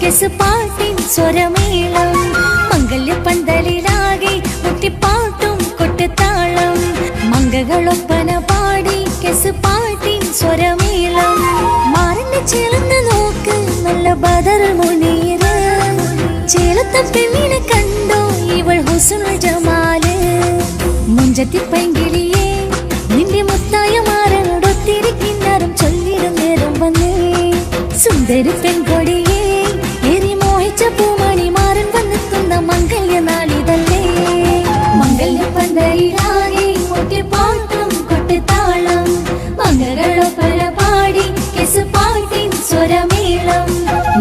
കെസുപാട്ടിൻ സ്വരമേളം മംഗല്യപ്പന്തലിലാകെ മുട്ടിപ്പാട്ടും കൊട്ടുതാളം മംഗകളൊപ്പന പാടി കെസുപാട്ടിൻ സ്വരമേളം മാറിന്റെ ചേർന്ന് നോക്ക് നല്ല ബദർ മുനീറ് ചേലത്തെ പെണ്ണിനെ കണ്ടോ ഇവൾ ഹുസ്നുൽ ജമാല് മുഞ്ചത്തി പൈങ്കിളിയെ നിന്റെ മുത്തായ മാറനോടൊത്തിരിക്കിന്നാരും ചൊല്ലിടും നേരം വന്നേ സുന്ദരി പെൺകൊടിയെ ഏറി മോഹിച്ച പൂമണി മാറൻ വന്നെത്തുന്ന മംഗല്യ നാളിതല്ലേ മംഗല്യപ്പന്തലിലാകെ മുട്ടിപ്പാട്ടും കൊട്ടുതാളം മംഗളൊപ്പന പാടി കെസുപാട്ടിൻ സ്വരമേളം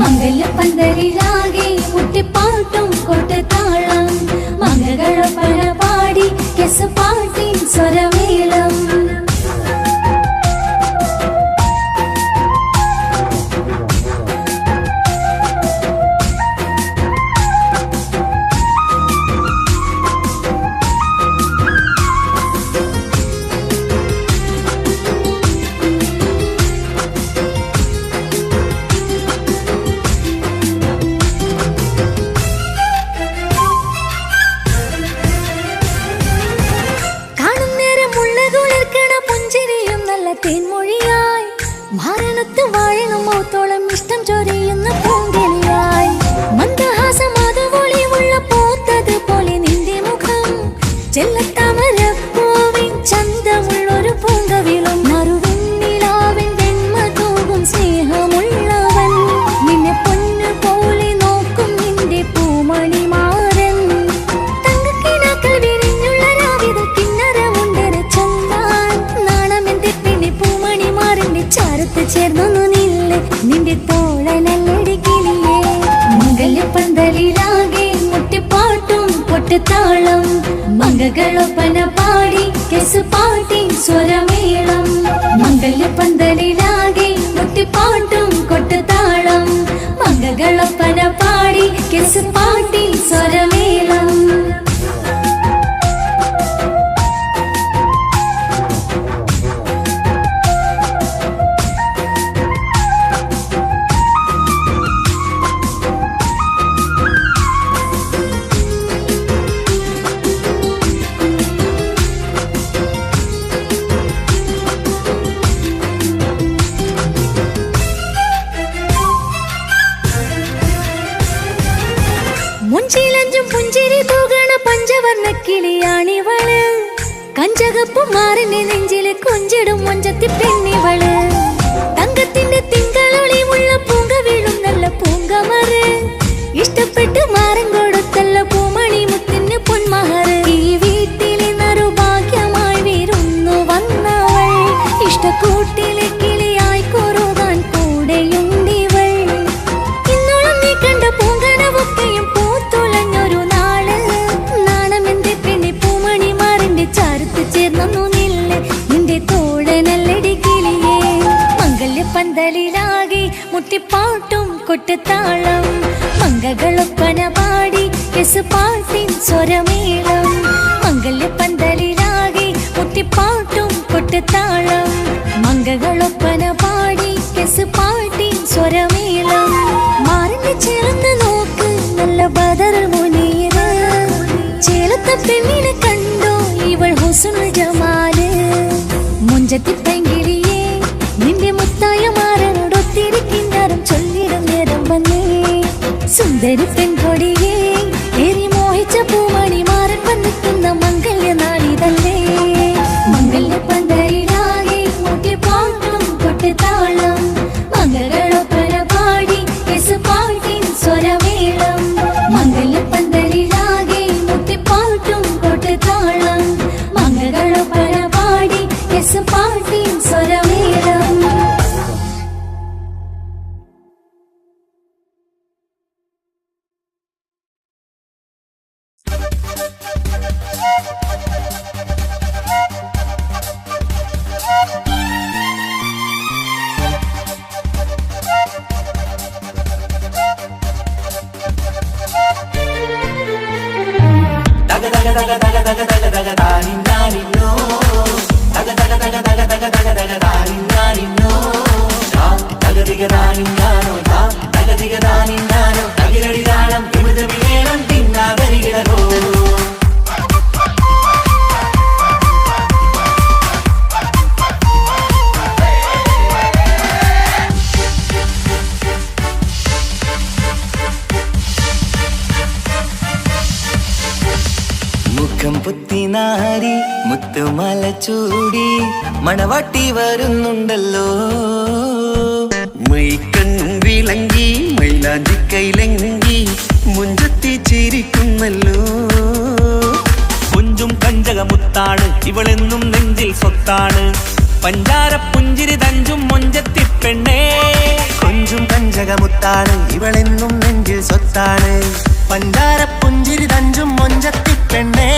മംഗല്യപ്പന്തലിലാകെ മുട്ടിപ്പാട്ടും കൊട്ടുതാളം മംഗളൊപ്പന പാടി കെസുപാട്ടിൻ സ്വരമേളം തേൻമൊഴിയായി മാരണത്ത് വാഴണം മൗത്തോളം ഇഷ്ടം ചൊരിയുന്ന പൂങ്കിളിയായി മന്ദഹാസമാതുവൊളിവുള്ള പോത്തത് പോലെ നിന്റെ മുഖം ചെല്ലത്താമരപ്പൂവിൻ ചന്തമുള്ളൊരു പൂങ്കവിളും മറുവെണ്ണിലാവിൻ വെണ്മ തൂകും സ്നേഹമുള്ളവൻ നിന്നെ പൊന്നു പോലെ നോക്കും നിന്റെ പൂമണി മാറൻ തങ്കക്കിനാക്കൾ വിരിഞ്ഞുള്ള രാവിലെ കിന്നരമുണ്ടര ചന്താൻ നാണമെന്റെ പൂമണി മാറിന്റെ ചാരത്ത് ചേർന്നൊന്നു നില്ല് നിന്റെ തോഴനല്ലടിക്കിളിയേ മംഗല്യപ്പന്തലിലാകെ മുട്ടിപ്പാട്ടും കൊട്ടുതാളം മംഗകളൊപ്പന പാടി കെസുപാട്ടിൻ സ്വരമേളം മംഗല്യപ്പന്തലിലാകെ മുട്ടിപ്പാട്ടും കൊട്ടുതാളം മംഗകളൊപ്പന പാടി കെസുപാട്ടിൻ സ്വരമേളം മുഞ്ചിലഞ്ചും പുഞ്ചിരി തൂകണ പഞ്ചവർണ്ണ കിളിയാണിവള് കഞ്ചകപ്പു മാറിന്റെ നെഞ്ചില് കൊഞ്ചിടും മൊഞ്ചത്തി പെണ്ണിവള് തങ്കത്തിന്റെ തിങ്കളൊളിവുള്ള പൂങ്ക വീഴും നല്ല പൂങ്കമറ് ഇഷ്ടപ്പെട്ട് മാറൻ കൊടുത്തല്ല പൂമണി മുത്തിന് പൊന്മഹറ് ഈ വീട്ടിലെ നറുഭാഗ്യമായി വീരുന്നു വന്നവൾ ഇഷ്ടക്കൂട്ടിലെ കിളിയായി കൊറുകാൻ കൂടെയുണ്ടിവൾ ഇന്നോളം നീ കണ്ട പൂങ്കനവൊക്കെയും പൂത്തുളഞ്ഞൊരു നാള് നാണമെന്റെ പെണ്ണി പൂമണി മാറിന്റെ ചാരത്ത് ചേർന്നു നില്ല് നിന്റെ തോഴനല്ലടി കിളിയേ മംഗല്യപ്പന്തലിലാകെ മുട്ടിപ്പാട്ടും കൊട്ടുതാളം മംഗകളൊപ്പന പാടി കെസുപാട്ടിൻ സ്വരമേളം മംഗല്യപ്പന്തലിലാകെ മുട്ടിപ്പാട്ടും കൊട്ടുതാളം മംഗകളൊപ്പന പാടി കെസുപാട്ടിൻ സ്വരമേളം മാറിന്റെ ചേർന്ന് നോക്ക് നല്ല ബദർ മുനീറ് ചേലത്തെ പെണ്ണിനെ കണ്ടോ ഇവൾ ഹുസ്നുൽ ജമാല് മുഞ്ചത്തി പൈങ്കിളിയെ നിന്റെ മുത്തായ മാറനോടൊത്തിരിക്കിന്നാരും ചൊല്ലിടും നേരം വന്നേ സുന്ദരി പെൺകൊടിയെ ഏറി മോഹിച്ച പൂമണി മാറൻ വന്നെത്തുന്ന മംഗല്യ നാളിതല്ലേ മംഗല്യപ്പന്തലിലാകെ മുട്ടിപ്പാട്ടും കൊട്ടുതാളം മംഗളൊപ്പന പാടി കെസുപാട്ടിൻ സ്വരമേളം മംഗല്യപ്പന്തലിലാകെ മുട്ടിപ്പാട്ടും കൊട്ടുതാളം മംഗളൊപ്പന പാടി കെസുപാട്ടിൻ സ്വരമേളം Daga diga da ni പൊത്തിനാരി മുത്തുമല ചൂടി മണവാട്ടി വരുന്നുണ്ടല്ലോ. മൈക്കണ്ണും വിളങ്ങി മൈലാഞ്ചി കൈലങ്കി മുഞ്ചത്തി ചിരിക്കുന്നല്ലോ. കൊഞ്ചും കഞ്ചകമുത്താണ് ഇവളെന്നും നെഞ്ചിൽ സ്വത്താണ്. പഞ്ചാര പുഞ്ചിരി തഞ്ചും മൊഞ്ചത്തി പെണ്ണേ. കൊഞ്ചും കഞ്ചകമുത്താണ് ഇവളെന്നും നെഞ്ചിൽ സ്വത്താണ്. പഞ്ചാര പുഞ്ചിരി തഞ്ചും മൊഞ്ചത്തി പെണ്ണേ.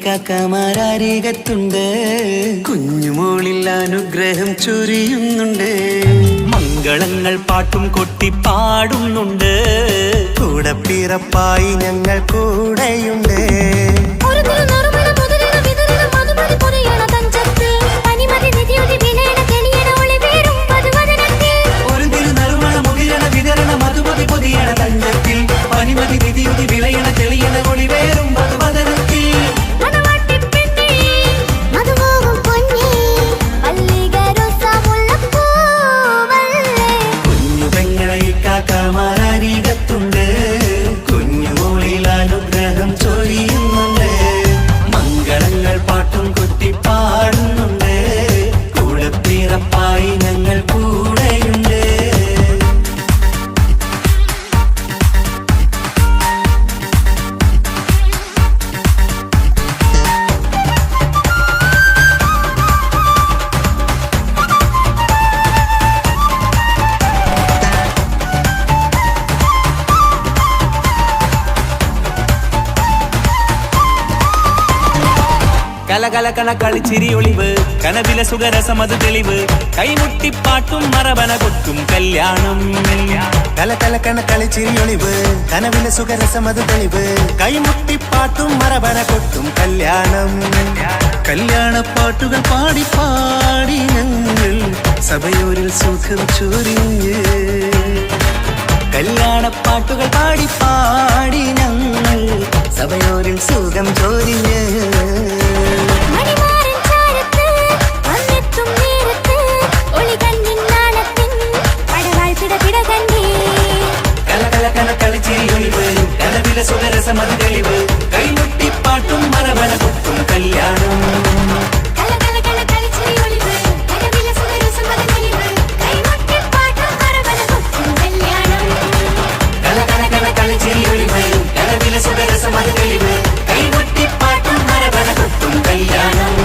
കാക്കമാരരികത്തുണ്ട്. കുഞ്ഞുമോളിൽ അനുഗ്രഹം ചൊരിയുന്നുണ്ട്. മംഗളങ്ങൾ പാട്ടും കൊട്ടി പാടുന്നുണ്ട്. കൂടെ പിറപ്പായി ഞങ്ങൾ കൂടെയുണ്ട്. പനിമതി നിധിയുതി വിളയണ തെളിയണ ഒളിവേറും മധുവദനത്തിൽ. കുഞ്ഞു പെങ്ങളെ കാക്കമാരരികത്തുണ്ട്. കുഞ്ഞുമോളിൽ അനുഗ്രഹം ചൊരിയുന്നുണ്ട്. മംഗളങ്ങൾ പാട്ടും കൊട്ടി പാടുന്നുണ്ട്. കൂടെ പിറപ്പായി ഞങ്ങൾ കൂടെയുണ്ട്. കലകലകണ കളിച്ചിരി ഒളിവ് കനവിലെ സുഖരസമത് തെളിവ് കൈമുട്ടിപ്പാട്ടും മറവന കൊട്ടും കല്യാണം കലകലകണ കളിച്ചിരി ഒളിവ് കനവിലെ സുഖരസമത് തെളിവ് കൈമുട്ടിപ്പാട്ടും മറവന കൊട്ടും കല്യാണം കല്യാണപ്പാട്ടുകൾ പാടി പാടി ഞങ്ങൾ സഭയോരിൽ സുഖം ചൊരിഞ്ഞ് കല്യാണപ്പാട്ടുകൾ പാടി പാടി ഞങ്ങൾ സഭയോരിൽ സുഖം ചൊരിഞ്ഞ് മണിമാരൻ ചാരത്ത് വന്നെത്തും നേരത്ത് ഒളികണ്ണിൻ നാണത്തിൻ പടവാൾ പിടപിട കണ്ടേ കലകലകണ കളിച്ചിരി ഒളിവ് കനവിലെ സുഖരസമത് തെളിവ് കൈമുട്ടിപ്പാട്ടും മറവന കൊട്ടും കല്യാണം കലകലകണ കളിച്ചിരി ഒളിവ് കനവിലെ സുഖരസമത് തെളിവ് കൈമുട്ടിപ്പാട്ടും മറവന കൊട്ടും കല്യാണം കലകലകണ കളിച്ചിരി ഒളിവ് കനവിലെ സുഖരസമത് തെളിവ് കൈമുട്ടിപ്പാട്ടും മറവന കൊട്ടും കല്യാണം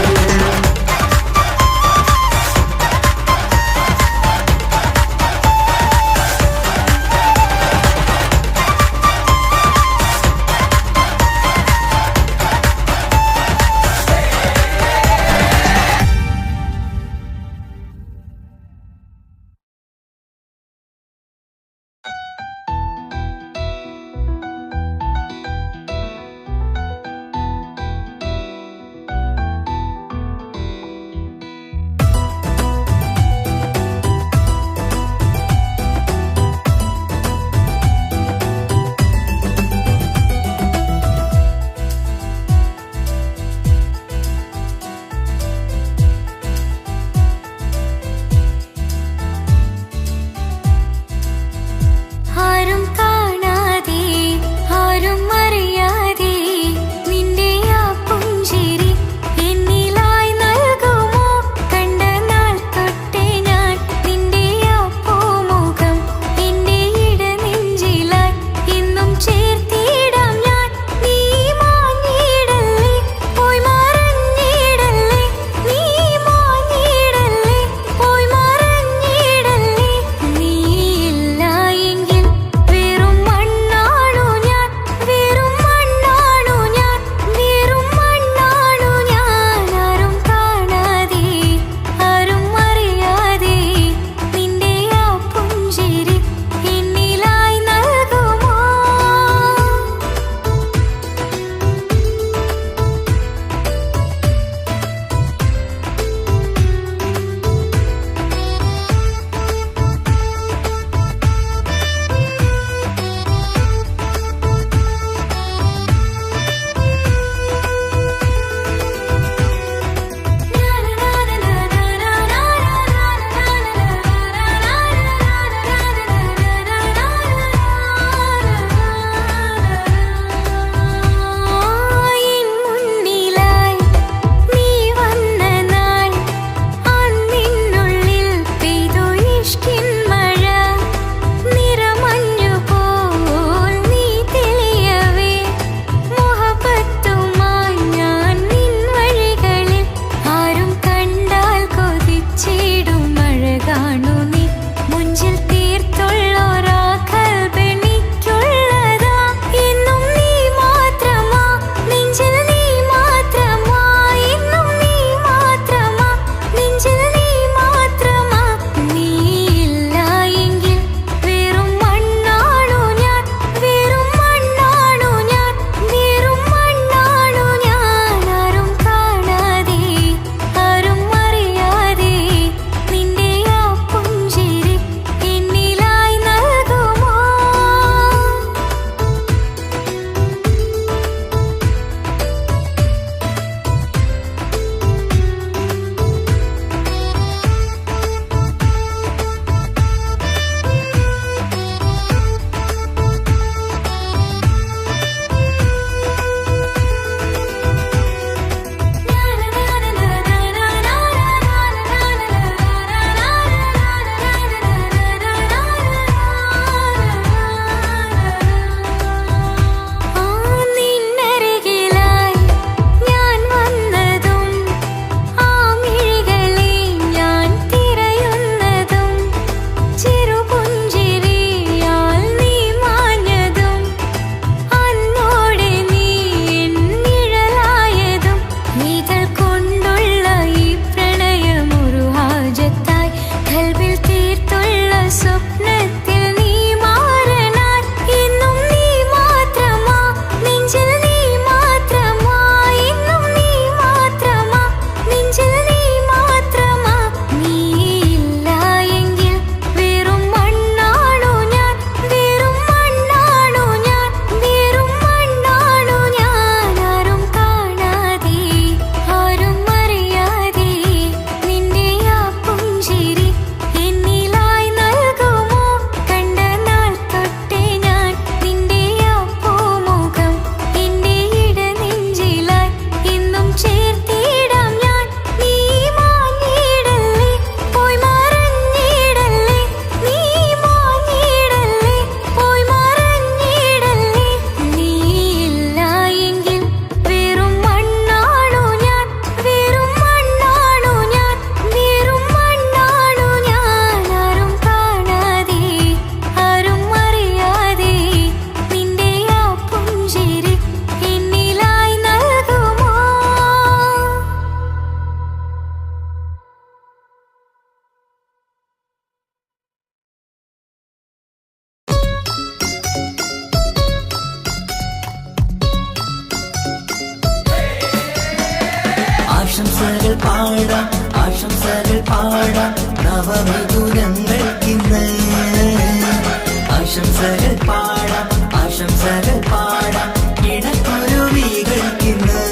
ആശംസകൾ പാടാം ആശംസകൾ പാടാം ഇണക്കുരുവികൾക്കിന്ന്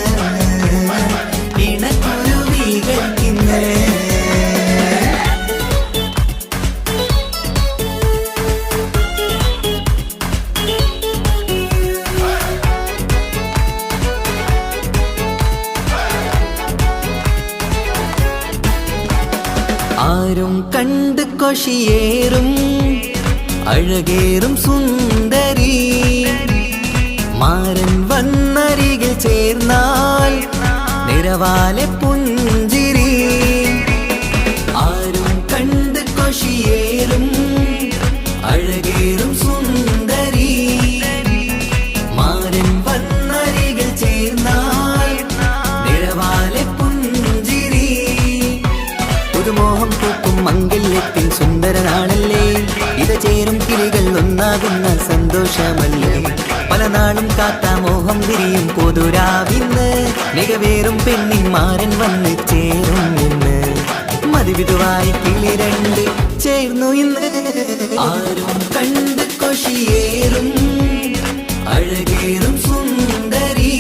ഇണക്കുരുവികൾക്കിന്ന് ആരും കണ്ട് കൊഷിയേറും അഴകേറും സുന്ദരി മാരൻ വന്നരികിൽ ചേർന്നാൽ നിറവാലെ പുഞ്ചിരി ആരും കണ്ട് കൊഷിയേറും അഴകേറും സുന്ദരി മാരൻ വന്നരികിൽ ചേർന്നാൽ നിറവാലെ പുഞ്ചിരി പുതുമോഹം പൂക്കും മംഗല്യത്തിൻ സുന്ദരനാണല്ലേ ഇത് ചേരും കിളികൾ ഒന്നാകുന്ന സന്തോഷമല്ലേ പല നാളും കാത്ത മോഹം വിരിയും പൊതുരാവിന്ന് മികവേറും പെണ്ണിൻ മാരൻ വന്ന് ചേരും ഇന്ന് മതിവിധുവായി കിളി രണ്ട് ചേർന്നു ഇന്ന് ആരും കണ്ട് കൊഷിയേറും അഴകേറും സുന്ദരി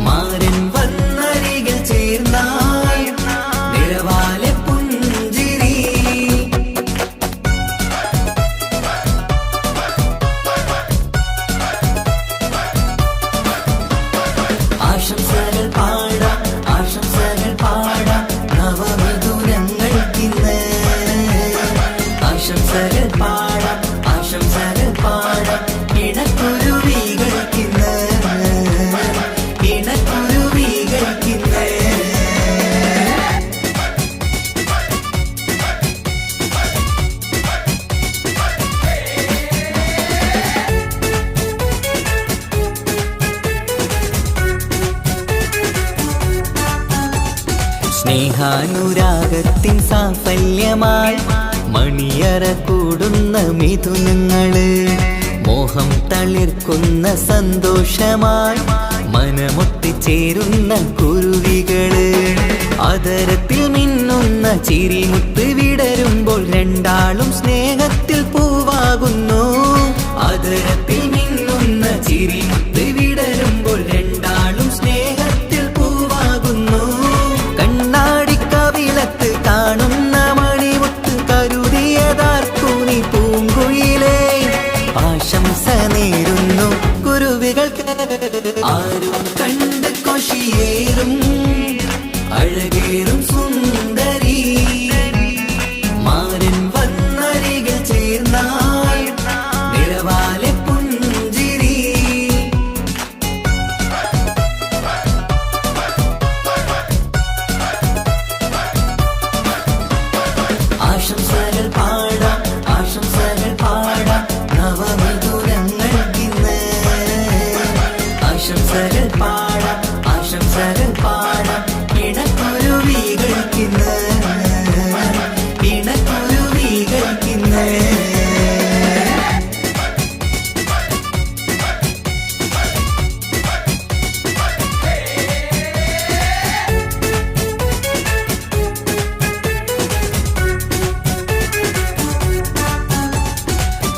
മാരൻ വന്നരികിൽ ചേർന്നാൽ നിറവാലെ പുഞ്ചിരി ആശംസകൾ പാടാം ആശംസകൾ പാടാം നവമധുരങ്ങൾക്കിന്ന് ആശംസകൾ പാടാം ആശംസകൾ പാടാം ഇണക്കുരുവികൾക്കിന്ന് ഇണക്കുരുവികൾക്കിന്ന് സ്നേഹാനുരാഗത്തിൻ സാഫല്യമായി മണിയറ കൂടുന്ന മിഥുനങ്ങള് മോഹം തളിർക്കുന്ന സന്തോഷമായി മനമൊത്തിച്ചേരുന്ന കുരുവികള് അതരത്തിൽ മിന്നുന്ന ചിരിമുത്ത് വിടരുമ്പോൾ രണ്ടാളും സ്നേഹത്തിൽ പൂവാകുന്നു അതരത്തിൽ മിന്നുന്ന ചിരിമുത്ത് വിടരുമ്പോൾ രണ്ടാളും സ്നേഹത്തിൽ പൂവാകുന്നു കണ്ണാടിക്കവിളത്ത് കാണുന്ന മണിമുത്ത് കരുതിയതാർക്കൂനി പൂങ്കുയിലേ ആശംസ നേരുന്നു കുരുവികൾക്ക് ആരും കണ്ട് കൊഷിയേറും അഴകേറും സുന്ദരി മാരൻ വന്നരികിൽ ചേർന്നാൽ നിറവാലെ പുഞ്ചിരി ആശംസകൾ പാടാം ആശംസകൾ പാടാം നവമധുരങ്ങൾക്കിന്ന് ആശംസകൾ പാടാം ആശംസകൾ പാടാം ഇണക്കുരുവികൾക്കിന്ന് ഇണക്കുരുവികൾക്കിന്ന്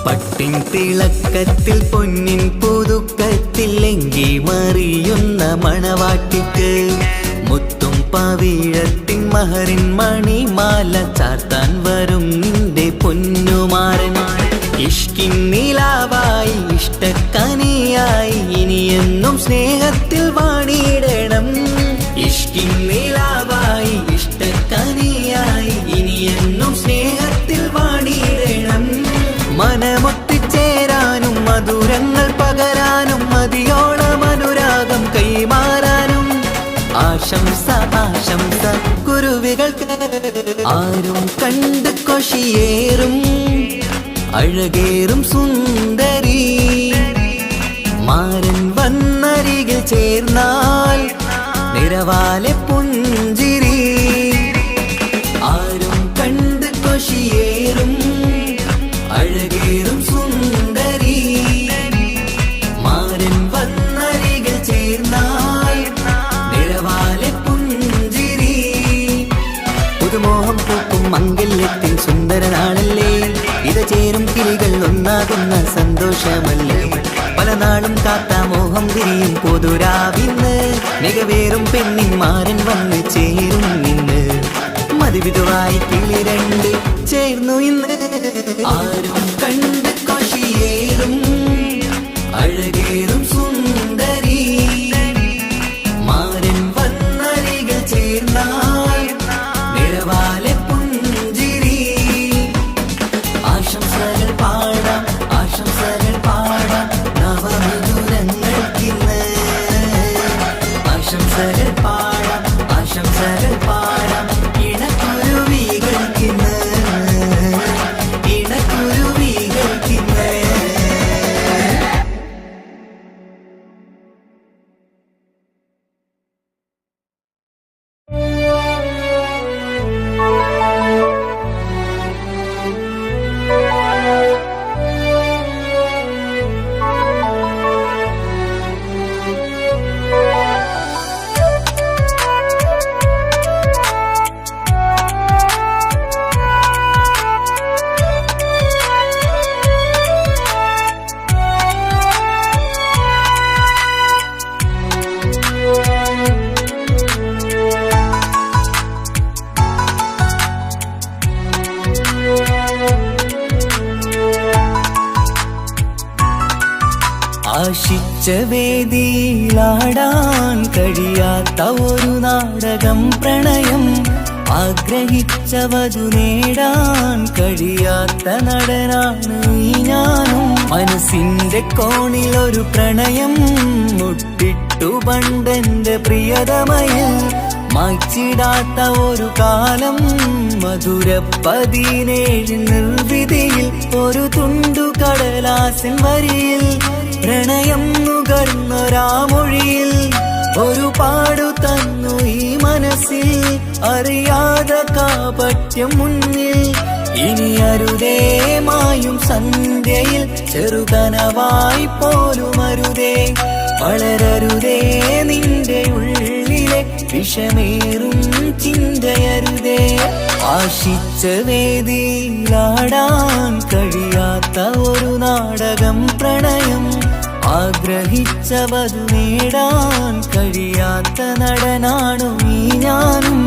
പട്ടിൻ തിളക്കത്തിൽ പൊന്നിൻ പുതുക്കത്തിൽ എങ്കി മറിയുന്ന മണവാട്ടിക്ക് മുത്തും പവിഴത്തിൻ മഹറിൻ മണിമാല ചാർത്താൻ വരും നിന്റെ പൊന്നുമാരൻ ഇഷ്കിൻ നിലാവായി ഇഷ്ടക്കനിയായി ഇനിയെന്നും സ്നേഹത്തിൽ വാണിയിടണം ഇഷ്കിൻ നിലാവായി ഇഷ്ടക്കനിയായി ഇനിയെന്നും സ്നേഹത്തിൽ വാണിയിടണം മനമൊത്തിച്ചേരാനും മധുരങ്ങൾ പകരാനും മതിയോളം അനുരാഗം കൈമാറാനും ആശംസ ആശംസ കുരുവികൾക്ക് ആരും കണ്ട് കൊഷിയേറും അഴകേറും സുന്ദരി മാരൻ വന്നരികിൽ ചേർന്നാൽ നിറവാലെ പുഞ്ചിരി ആരും കണ്ട് കൊഷിയേറും അഴകേറും സുന്ദരി മാരൻ വന്നരികിൽ ചേർന്നാൽ നിറവാലെ പുഞ്ചിരി പുതുമോഹം പൂക്കും മംഗല്യത്തിൻ സുന്ദരനാണല്ലേ ഇത് ചേരും കിളികൾ ഒന്നാകുന്ന സന്തോഷമല്ലേ പല നാളും കാത്ത മോഹം തിരിയും പൊതുരാവിന്ന് മികവേറും പെണ്ണിൻ മാരൻ വന്ന് ചേരും ഇന്ന് മതിവിധുവായി കിളി രണ്ട് ചേർന്നു ഇന്ന് ആരും കണ്ട് കൊഷിയേറും അഴകേറും സുന്ദരി മാരൻ വന്നരികൾ ചേർന്നാൽ നിറവാലെ പുഞ്ചിരി ആശംസകൾ പാടാം നവമധുരങ്ങൾക്കിന്ന് ആശംസകൾ പാടാം ഇണക്കുരുവികൾക്കിന്ന് ആശിച്ച വേദിയിലാടാൻ കഴിയാത്ത ഒരു നാടകം പ്രണയം ആഗ്രഹിച്ച വധു നേടാൻ കഴിയാത്ത നടനാണ് ഈ ഞാനും മനസ്സിന്റെ കോണിൽ ഒരു പ്രണയം മുട്ടിട്ടു പണ്ടെന്റെ പ്രിയതമയിൽ മായ്ച്ചിടാത്ത ഒരു കാലം മധുര 17 നിർവിധിയിൽ ഒരു തുണ്ടു കടലാസിൻ വരിയിൽ പ്രണയം നുകർന്നൊരാമൊഴിയിൽ ഒരു പാടു തന്നു ഈ മനസ്സിൽ അറിയാതെ കാപട്യം മുന്നിൽ ഇനി അരുതേ മായും സന്ധ്യയിൽ ചെറുകനവായി പോലും അരുതേ വളരരുതേ നിന്റെ ഉള്ളിലെ വിഷമേറും ചിന്തയരുതേ ആശിച്ച വേദിയിലാടാൻ കഴിയാത്ത ഒരു നാടകം പ്രണയം ആഗ്രഹിച്ച വധു നേടാൻ കഴിയാത്ത നടനാണു ഈ ഞാനും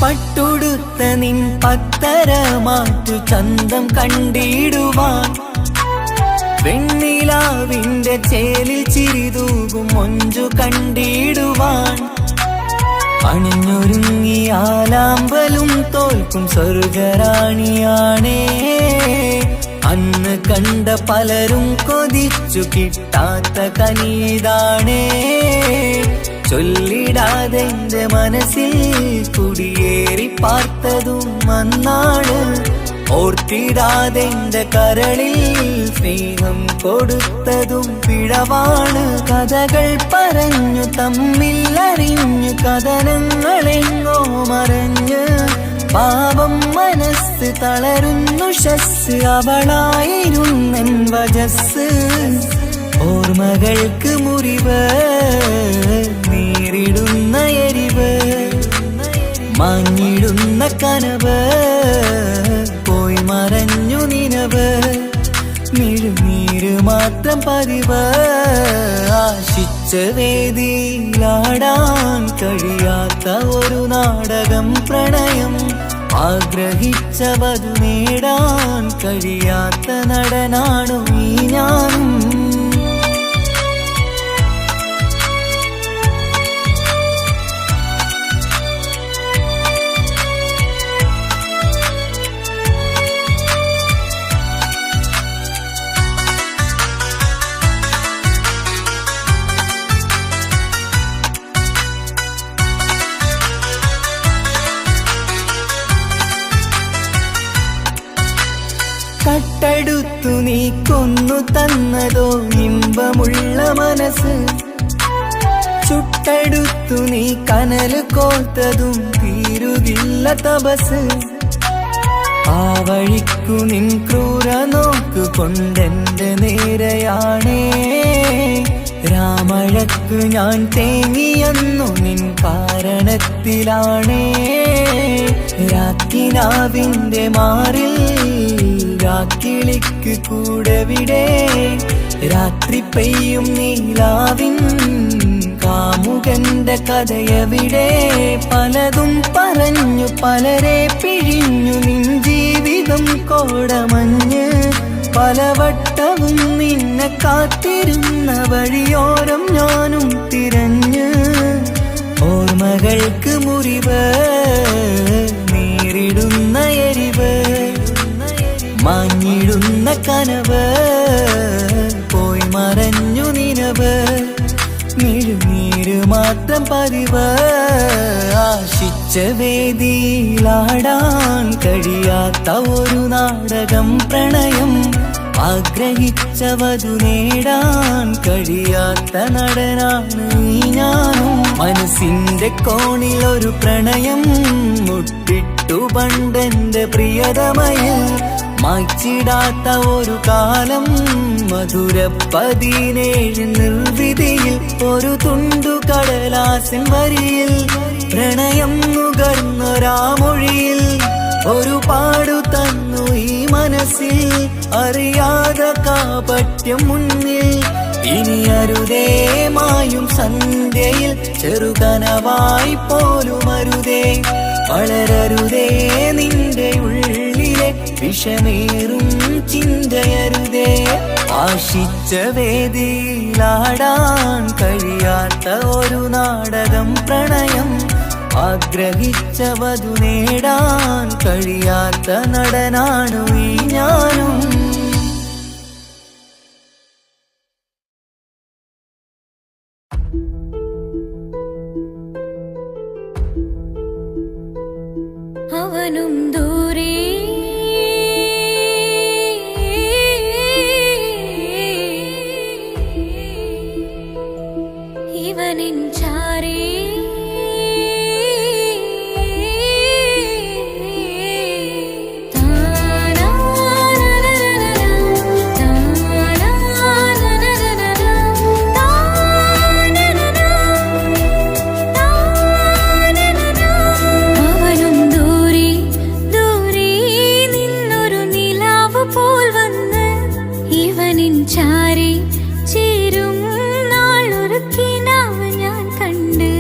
പട്ടുടുത്ത നിൻ പത്തര മാറ്റു ചന്തം കണ്ടിടുവാൻ വെണ്ണിലാവിന്റെ ചേലിൽ ചിരിതൂകും മൊഞ്ചു കണ്ടിടുവാൻ അണിഞ്ഞൊരുങ്ങിയാലാമ്പലും തോൽക്കും സ്വർഗറാണിയാണേ അന്ന് കണ്ട പലരും കൊതിച്ചു കിട്ടാത്ത കനീതാണേ ചൊല്ലിടാതെ എന്റെ മനസ്സിൽ കുടിയേറി പാർത്തതും അന്നാണ് ഓർത്തിടാതെ എന്റെ കരളിൽ സ്നേഹം കൊടുത്തതും പിഴവാണ് കഥകൾ പറഞ്ഞു തമ്മിൽ അറിഞ്ഞു കഥനങ്ങളെങ്ങോ മറഞ്ഞ് പാപം മനസ്സ് തളരുന്നു ഷസ് അവളായിരുന്നെൻ വജസ് ഓർമ്മകൾക്ക് മുറിവ് നേരിടുന്ന എരിവ് മാഞ്ഞിടുന്ന കനവ് പോയി മറഞ്ഞു നിനവ് മിഴുനീര് മാത്രം പതിവ് ആശിച്ച വേദിയിലാടാൻ കഴിയാത്ത ഒരു നാടകം പ്രണയം ആഗ്രഹിച്ച വധു നേടാൻ കഴിയാത്ത നടനാണു ഈ ഞാനും കട്ടെടുത്തു നീ കൊന്നു തന്നതോ ഇമ്പമുള്ള മനസ്സ് ചുട്ടെടുത്തു നീ കനല് കോർത്തതും തീരുകില്ല തപസ് ആ വഴിക്കു നിൻ ക്രൂര നോക്കു കൊണ്ടെന്റെ നേരെയാണേ രാമഴക്ക് ഞാൻ തേങ്ങിയെന്നു നിൻ കാരണത്തിലാണേ രാക്കിനാവിന്റെ മാറിൽ രാക്കിളിക്ക് കൂടെവിടെ രാത്രി പെയ്യും നീലാവിൻ കാമുകന്റെ കഥയവിടെ പലതും പറഞ്ഞു പലരെ പിഴിഞ്ഞു നിൻ ജീവിതം കോടമഞ്ഞ് പലവട്ടവും നിന്നെ കാത്തിരുന്ന വഴിയോരം ഞാനും തിരഞ്ഞ് ഓർമ്മകൾക്ക് മുറിവ് നേരിടുന്ന എരിവ് മാഞ്ഞിടുന്ന കനവ് പോയി മറഞ്ഞു നിനവ് മിഴുനീര് മാത്രം പതിവ് ആശിച്ച വേദിയിലാടാൻ കഴിയാത്ത ഒരു നാടകം പ്രണയം ആഗ്രഹിച്ചവതു നേടാൻ കഴിയാത്ത നടനാണ് ഈ ഞാനും മനസ്സിന്റെ കോണിൽ ഒരു പ്രണയം മുട്ടിട്ടു പണ്ടെന്റെ പ്രിയതമയിൽ മായ്ച്ചിടാത്ത ഒരു കാലം മധുര 17 നിർവിധിയിൽ ഒരു തുണ്ടു കടലാസിൻ വരിയിൽ പ്രണയം നുകർന്നൊരാമൊഴിയിൽ ഒരു പാടു തന്നു ഈ മനസ്സിൽ അറിയാതെ കാപട്യം മുന്നിൽ ഇനി അരുതേ മായും സന്ധ്യയിൽ ചെറുകനവായി പോലും അരുതേ വളരരുതേ നിന്റെ ഉള്ളിലെ വിഷമേറും ചിന്തയരുതേ ആശിച്ച വേദിയിലാടാൻ കഴിയാത്ത ഒരു നാടകം പ്രണയം ആഗ്രഹിച്ചവതു നേടാൻ കഴിയാത്ത നടനാണു ഈ ഞാനും അവനും ദൂരെ ഇവനിൻ ചാരേ ചാരി ചേരും നാളൊരു കിനാവ് ഞാൻ കണ്ട്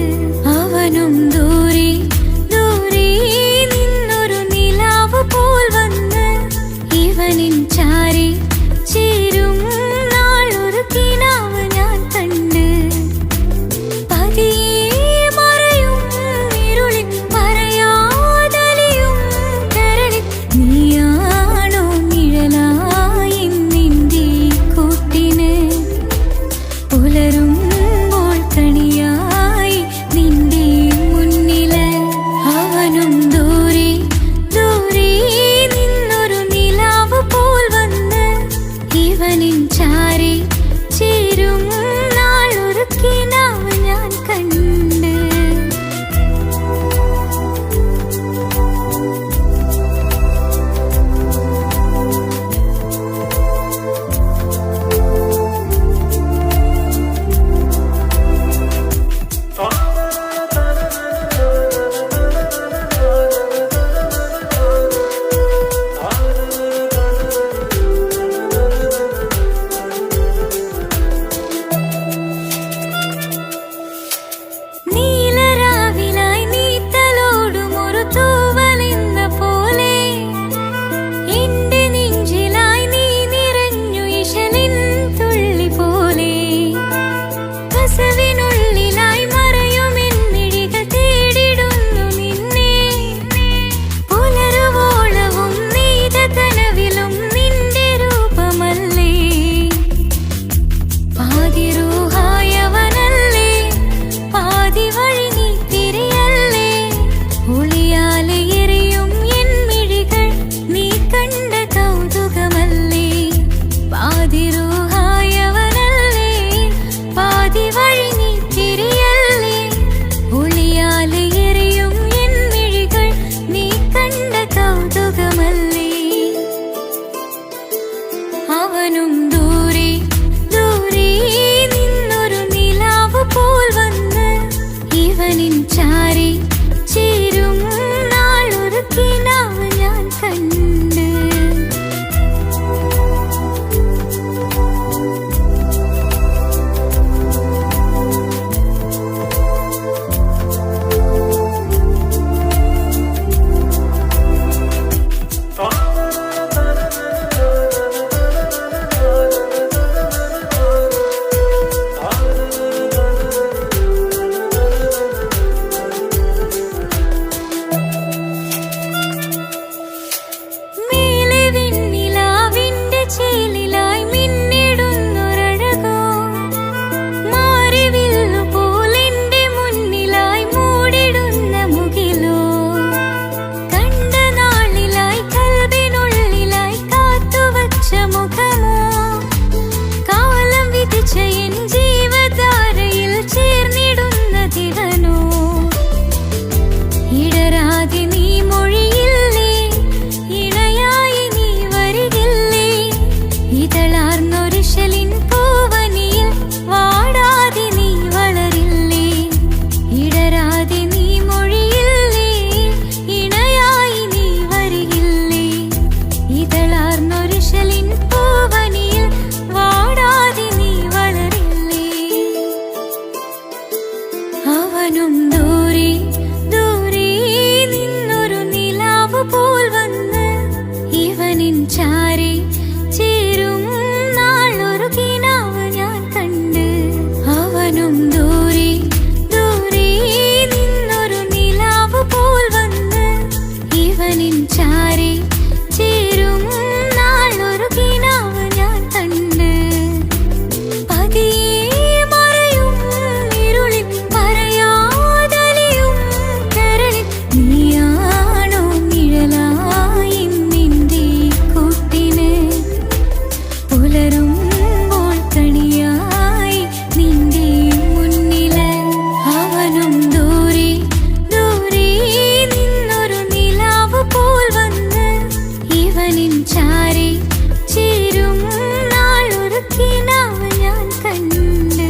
അവനും ദൂരെ ദൂരെ നിന്നൊരു നിലാവ് പോൽ വന്ന് ഇവനിൻ ചാരെ ചേരും നാളൊരു കിനാവ് ഞാൻ കണ്ട്. അവനും ദൂരെ ദൂരെ നിന്നൊരു നിലാവ് പോൽ വന്ന് ഇവനിൻ ചാരെ ചേരും നാളൊരു കിനാവ് ഞാൻ കണ്ട്. പതിയെ മറയും ഇരുളിൽ പറയാതലിയും കരളിൽ നീയാണോ നിഴലായി നിന്റെ കൂട്ടിന്. പുലരുമ്പോൾ കണിയായി നിന്റെ മുന്നില്. അവനും ദൂരെ ദൂരെ നിന്നൊരു നിലാവ് പോൽ വന്ന് ഇവനിൻ ചാരെ ചേരും നാളൊരു കിനാവ് ഞാൻ കണ്ട്.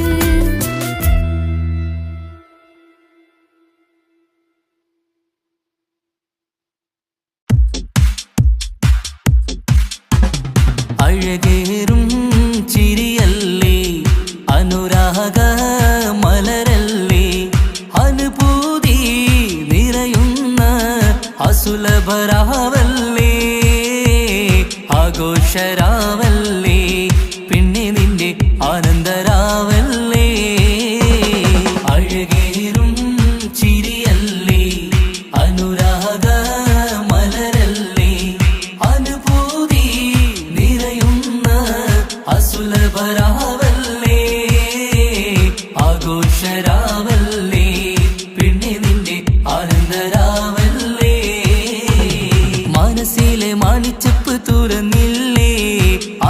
അഴകേറും ചിരിയല്ലേ അനുരാഗ മലരല്ലേ അനുഭൂതി നിറയുന്ന അസുലഭരാവല്ലേ ആഘോഷരാവല്ലേ പിന്നെ നിന്റെ ആനന്ദരാവല്ലേ. അഴകേറും ചിരിയല്ലേ അനുരാഗ മലരല്ലേ അനുഭൂതി നിറയുന്ന അസുലഭരാവല്ലേ ആഘോഷരാവല്ലേ പിന്നെ നിന്റെ ആനന്ദരാവല്ലേ. മനസ്സിലെ മാണിച്ചപ്പ് തുറന്നില്ലേ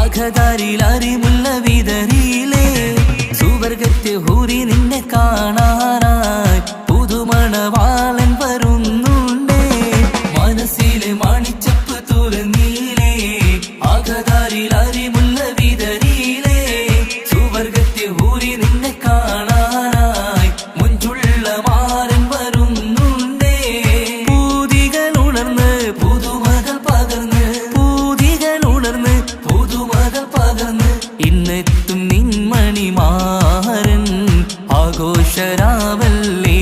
അഖദാരിൽ അറിമുള്ള വിതറിയില്ലേ. സുവർഗത്തെ ഹൂറി നിന്നെ കാണാനായി പുതുമണവാളൻ വരുന്നുണ്ട്. മനസ്സിലെ മാണിച്ചപ്പ് തുറന്നില്ലേ അഖദാരിൽ അറിമുള്ള വിതറിയില്ലേ. സുവർഗത്തെ ഹൂറി നിന്നെ കാണാനായി മുഞ്ചുള്ള മാരൻ വരുന്നുണ്ട്. പൂതികൾ ഉണർന്ന് പുതുമകൾ പകർന്ന് പൂതികൾ ഉണർന്ന് പുതുമകൾ പകർന്ന് ഇന്നെത്തും നിൻമണിമാരൻ ആഘോഷരാവല്ലേ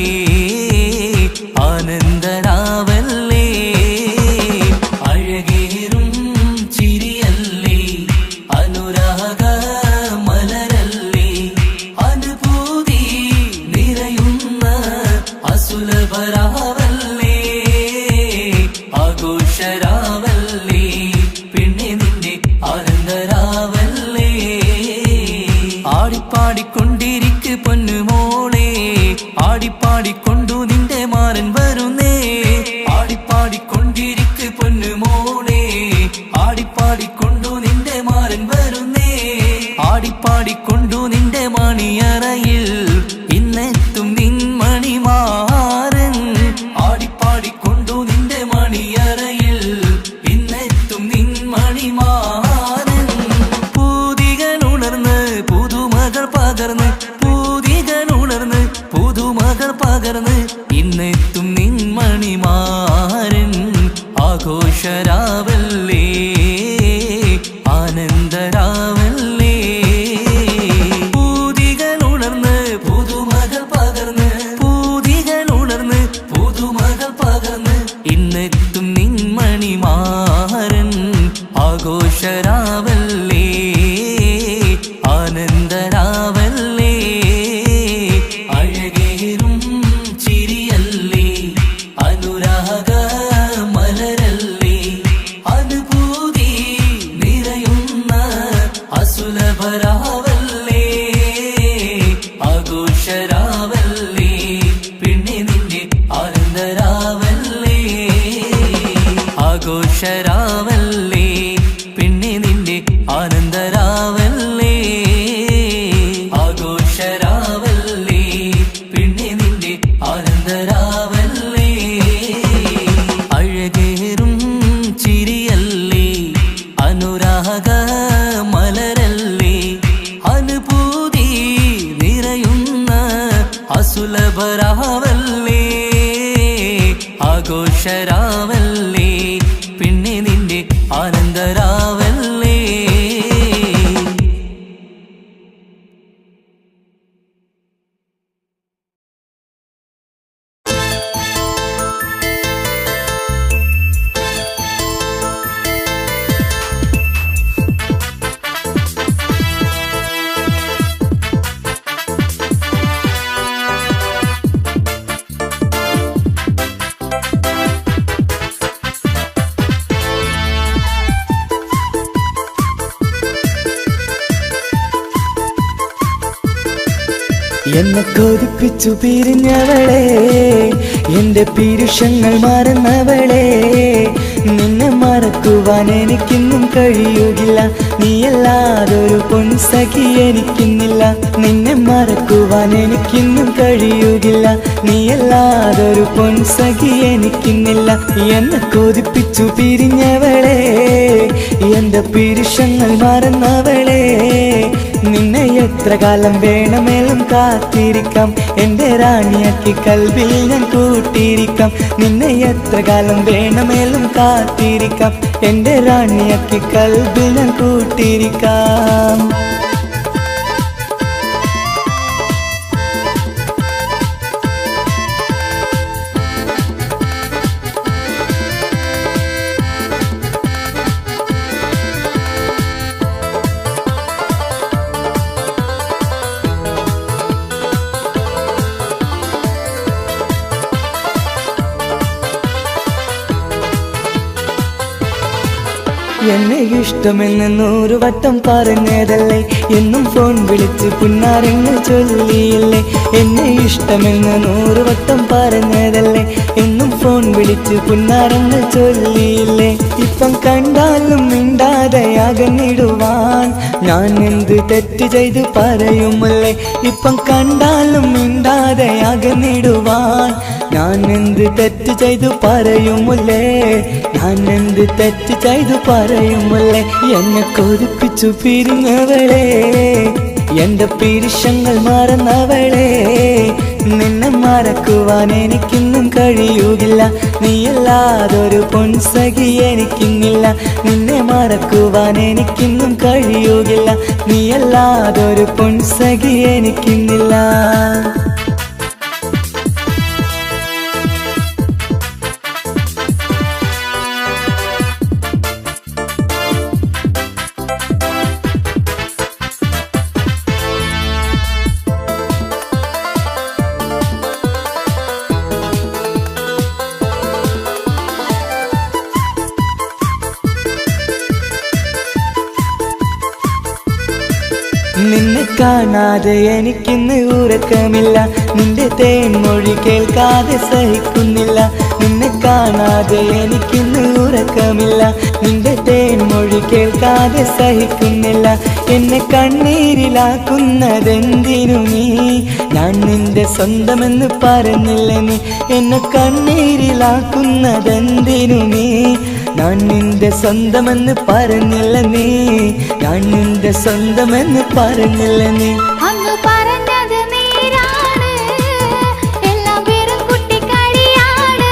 ആനന്ദരാവല്ലേ. അഴകേറും ചിരിയല്ലേ അനുരാഗ മലരല്ലേ അനുഭൂതി നിറയുന്ന അസുലഭരാവല്ലേ ആഘോഷരാവല്ലേ പിന്നെ നിന്റെ ആനന്ദരാവല്ലേ. ആടിപ്പാടിക്കൊണ്ടിരിക്ക് പൊന്നുമോളെ ആടിപ്പാടിക്കൊണ്ടു നിന്റെ മാരൻ വരുന്നേ. ആടിപ്പാടിക്കൊണ്ടിരിക്ക് പൊന്നുമോളെ ആടിപ്പാടിക്കൊണ്ടു നിന്റെ മാരൻ വരുന്നേ. ആടിപ്പാടിക്കൊണ്ടു നിന്റെ മണിയറയിൽ ഇന്നെത്തും നിൻമണിമാരൻ. ആടിപ്പാടിക്കൊണ്ടു നിന്റെ മണിയറയിൽ ഇന്നെത്തും നിൻമണിമാരൻ. പൂതികൾ ഉണർന്ന് പുതുമകൾ പകർന്ന് പൂതികൾ ഉണർന്ന് പുതുമകൾ പകർന്ന് ഇന്നെത്തും നിൻമണിമാരൻ ആഘോഷരാവല്ലേ ആനന്ദരാവല്ലേ. പൂതികൾ ഉണർന്ന് പുതുമകൾ പകർന്ന് പൂതികൾ ഉണർന്ന് പുതുമകൾ പകർന്ന് ഇന്നെത്തും നിൻമണിമാരൻ ആഘോഷരാവല്ലേ ആനന്ദരാവല്ലേ. അഴകേറും ചിരിയല്ലേ അനുരാഗ മലരല്ലേ അനുഭൂതി നിറയുന്ന അസുലഭരാവല്ലേ ആഘോഷരാവല്ലേ പിന്നെ നിന്റെ ആനന്ദരാവല്ലേ ആഘോഷരാവല്ലേ പിന്നെ നിന്റെ ആനന്ദരാവല്ലേ ആഘോഷരാവല്ലേ പിന്നെ നിന്റെ ആനന്ദരാവല്ലേ. അഴകേറും ചിരിയല്ലേ അനുരാഗ മലരല്ലേ അനുഭൂതി നിറയുന്ന അസുലഭരാവല്ലേ ആഘോഷരാവല്ലേ പിന്നെ നിന്റെ ആനന്ദരാവല്ലേ. എന്നെ കൊതിപ്പിച്ചു പിരിഞ്ഞവളെ, എന്റെ പീരുഷങ്ങൾ മറന്നവളെ, നിന്നെ മറക്കുവാൻ എനിക്കിന്നും കഴിയുകില്ല, നീയല്ലാതൊരു പൊൻസഖി എനിക്കിന്നില്ല. നിന്നെ മറക്കുവാൻ എനിക്കിന്നും കഴിയുകില്ല, നീയല്ലാതൊരു പൊൻസഖി എനിക്കിന്നില്ല. എന്നെ കൊതിപ്പിച്ചു പിരിഞ്ഞവളെ, എന്റെ പീരുഷങ്ങൾ മറന്നവളെ, നിന്നെ എത്ര കാലം വേണമെങ്കിലും കാത്തിരിക്കാം, എന്റെ റാണിയാക്കി കൽവിൽ ഞാൻ കൂട്ടിയിരിക്കാം. നിന്നെ എത്ര കാലം വേണമെങ്കിലും കാത്തിരിക്കാം, എന്റെ റാണിയാക്കി കൽവിൽ ഞാൻ കൂട്ടിയിരിക്കാം. എന്നെ ഇഷ്ടമെന്ന് 100 വട്ടം പറഞ്ഞതല്ലേ, എന്നും ഫോൺ വിളിച്ച് പുന്നാരങ്ങൾ ചൊല്ലിയില്ലേ. എന്നെ ഇഷ്ടമെന്ന് 100 വട്ടം പറഞ്ഞതല്ലേ, എന്നും ഫോൺ വിളിച്ച് പുന്നാരങ്ങൾ ചൊല്ലിയില്ലേ. ഇപ്പം കണ്ടാലും മിണ്ടാതെ അകന്നിടുവാൻ ഞാൻ എന്ത് തെറ്റ് ചെയ്ത് പറയുമല്ലേ. ഇപ്പം കണ്ടാലും മിണ്ടാതെ അകന്നിടുവാൻ ഞാൻ എന്ത് തെറ്റ് ചെയ്തു പറയുമല്ലേ, ഞാൻ എന്ത് തെറ്റ് ചെയ്തു പറയുമല്ലേ. എന്നെ കൊതിപ്പിച്ചു പിരിഞ്ഞവളെ, എന്റെ പീരുഷങ്ങൾ മറന്നവളെ, നിന്നെ മറക്കുവാൻ എനിക്കിന്നും കഴിയുകില്ല, നീയല്ലാതൊരു പൊൻസഖി എനിക്കിന്നില്ല. നിന്നെ മറക്കുവാൻ എനിക്കിന്നും കഴിയുകില്ല, നീയല്ലാതൊരു പൊൻസഖി എനിക്കിന്നില്ല. നിന്നെ കാണാതെ എനിക്കിന്ന് ഉറക്കമില്ല, നിന്റെ തേൻമൊഴി കേൾക്കാതെ സഹിക്കുന്നില്ല. നിന്നെ കാണാതെ എനിക്കിന്ന് ഉറക്കമില്ല, നിന്റെ തേൻമൊഴി കേൾക്കാതെ സഹിക്കുന്നില്ല. എന്നെ കണ്ണീരിലാക്കുന്നതെന്തിനു നീ, ഞാൻ നിന്റെ സ്വന്തമെന്ന് പറഞ്ഞില്ല നീ. എന്നെ കണ്ണീരിലാക്കുന്നതെന്തിനു നീ, ഞാൻ നിന്റെ സ്വന്തമെന്ന് പറഞ്ഞില്ല നീ, ഞാൻ നിന്റെ സ്വന്തമെന്ന് പറഞ്ഞില്ല നീ. അന്ന് പറഞ്ഞത് നേരാണ്, എല്ലാം വെറും കുട്ടിക്കളിയാണ്.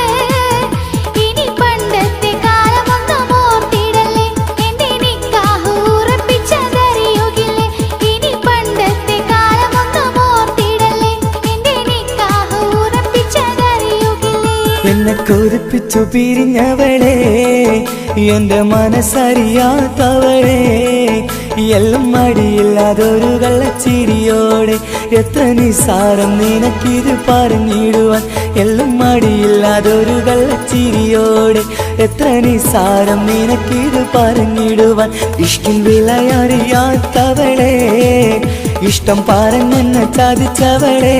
ഇനി പണ്ടത്തെ കാലമൊന്നും ഓർത്തിടല്ലേ, എന്റെ നിക്കാഹ് ഉറപ്പിച്ചതറിയുകില്ലേ. ഇനി പണ്ടത്തെ കാലമൊന്നും ഓർത്തിടല്ലേ, എന്റെ നിക്കാഹ് ഉറപ്പിച്ചതറിയുകില്ലേ. എന്നെ കൊതിപ്പിച്ചു പിരിഞ്ഞവളെ, എന്റെ മനസ്സറിയാത്തവളെ, എല്ലാം മടിയില്ലാതൊരു കള്ളച്ചിരിയോടെ, എത്ര നിസാരം നിനക്കിത് പറഞ്ഞിടുവാൻ. എല്ലാം മടിയില്ലാതൊരു കള്ളച്ചിരിയോടെ, എത്ര നിസാരം നിനക്കിത് പറഞ്ഞിടുവാൻ. ഇഷ്കിൻ വിലയറിയാത്തവളെ, ഇഷ്ടം പറഞ്ഞെന്നെ ചതിച്ചവളെ,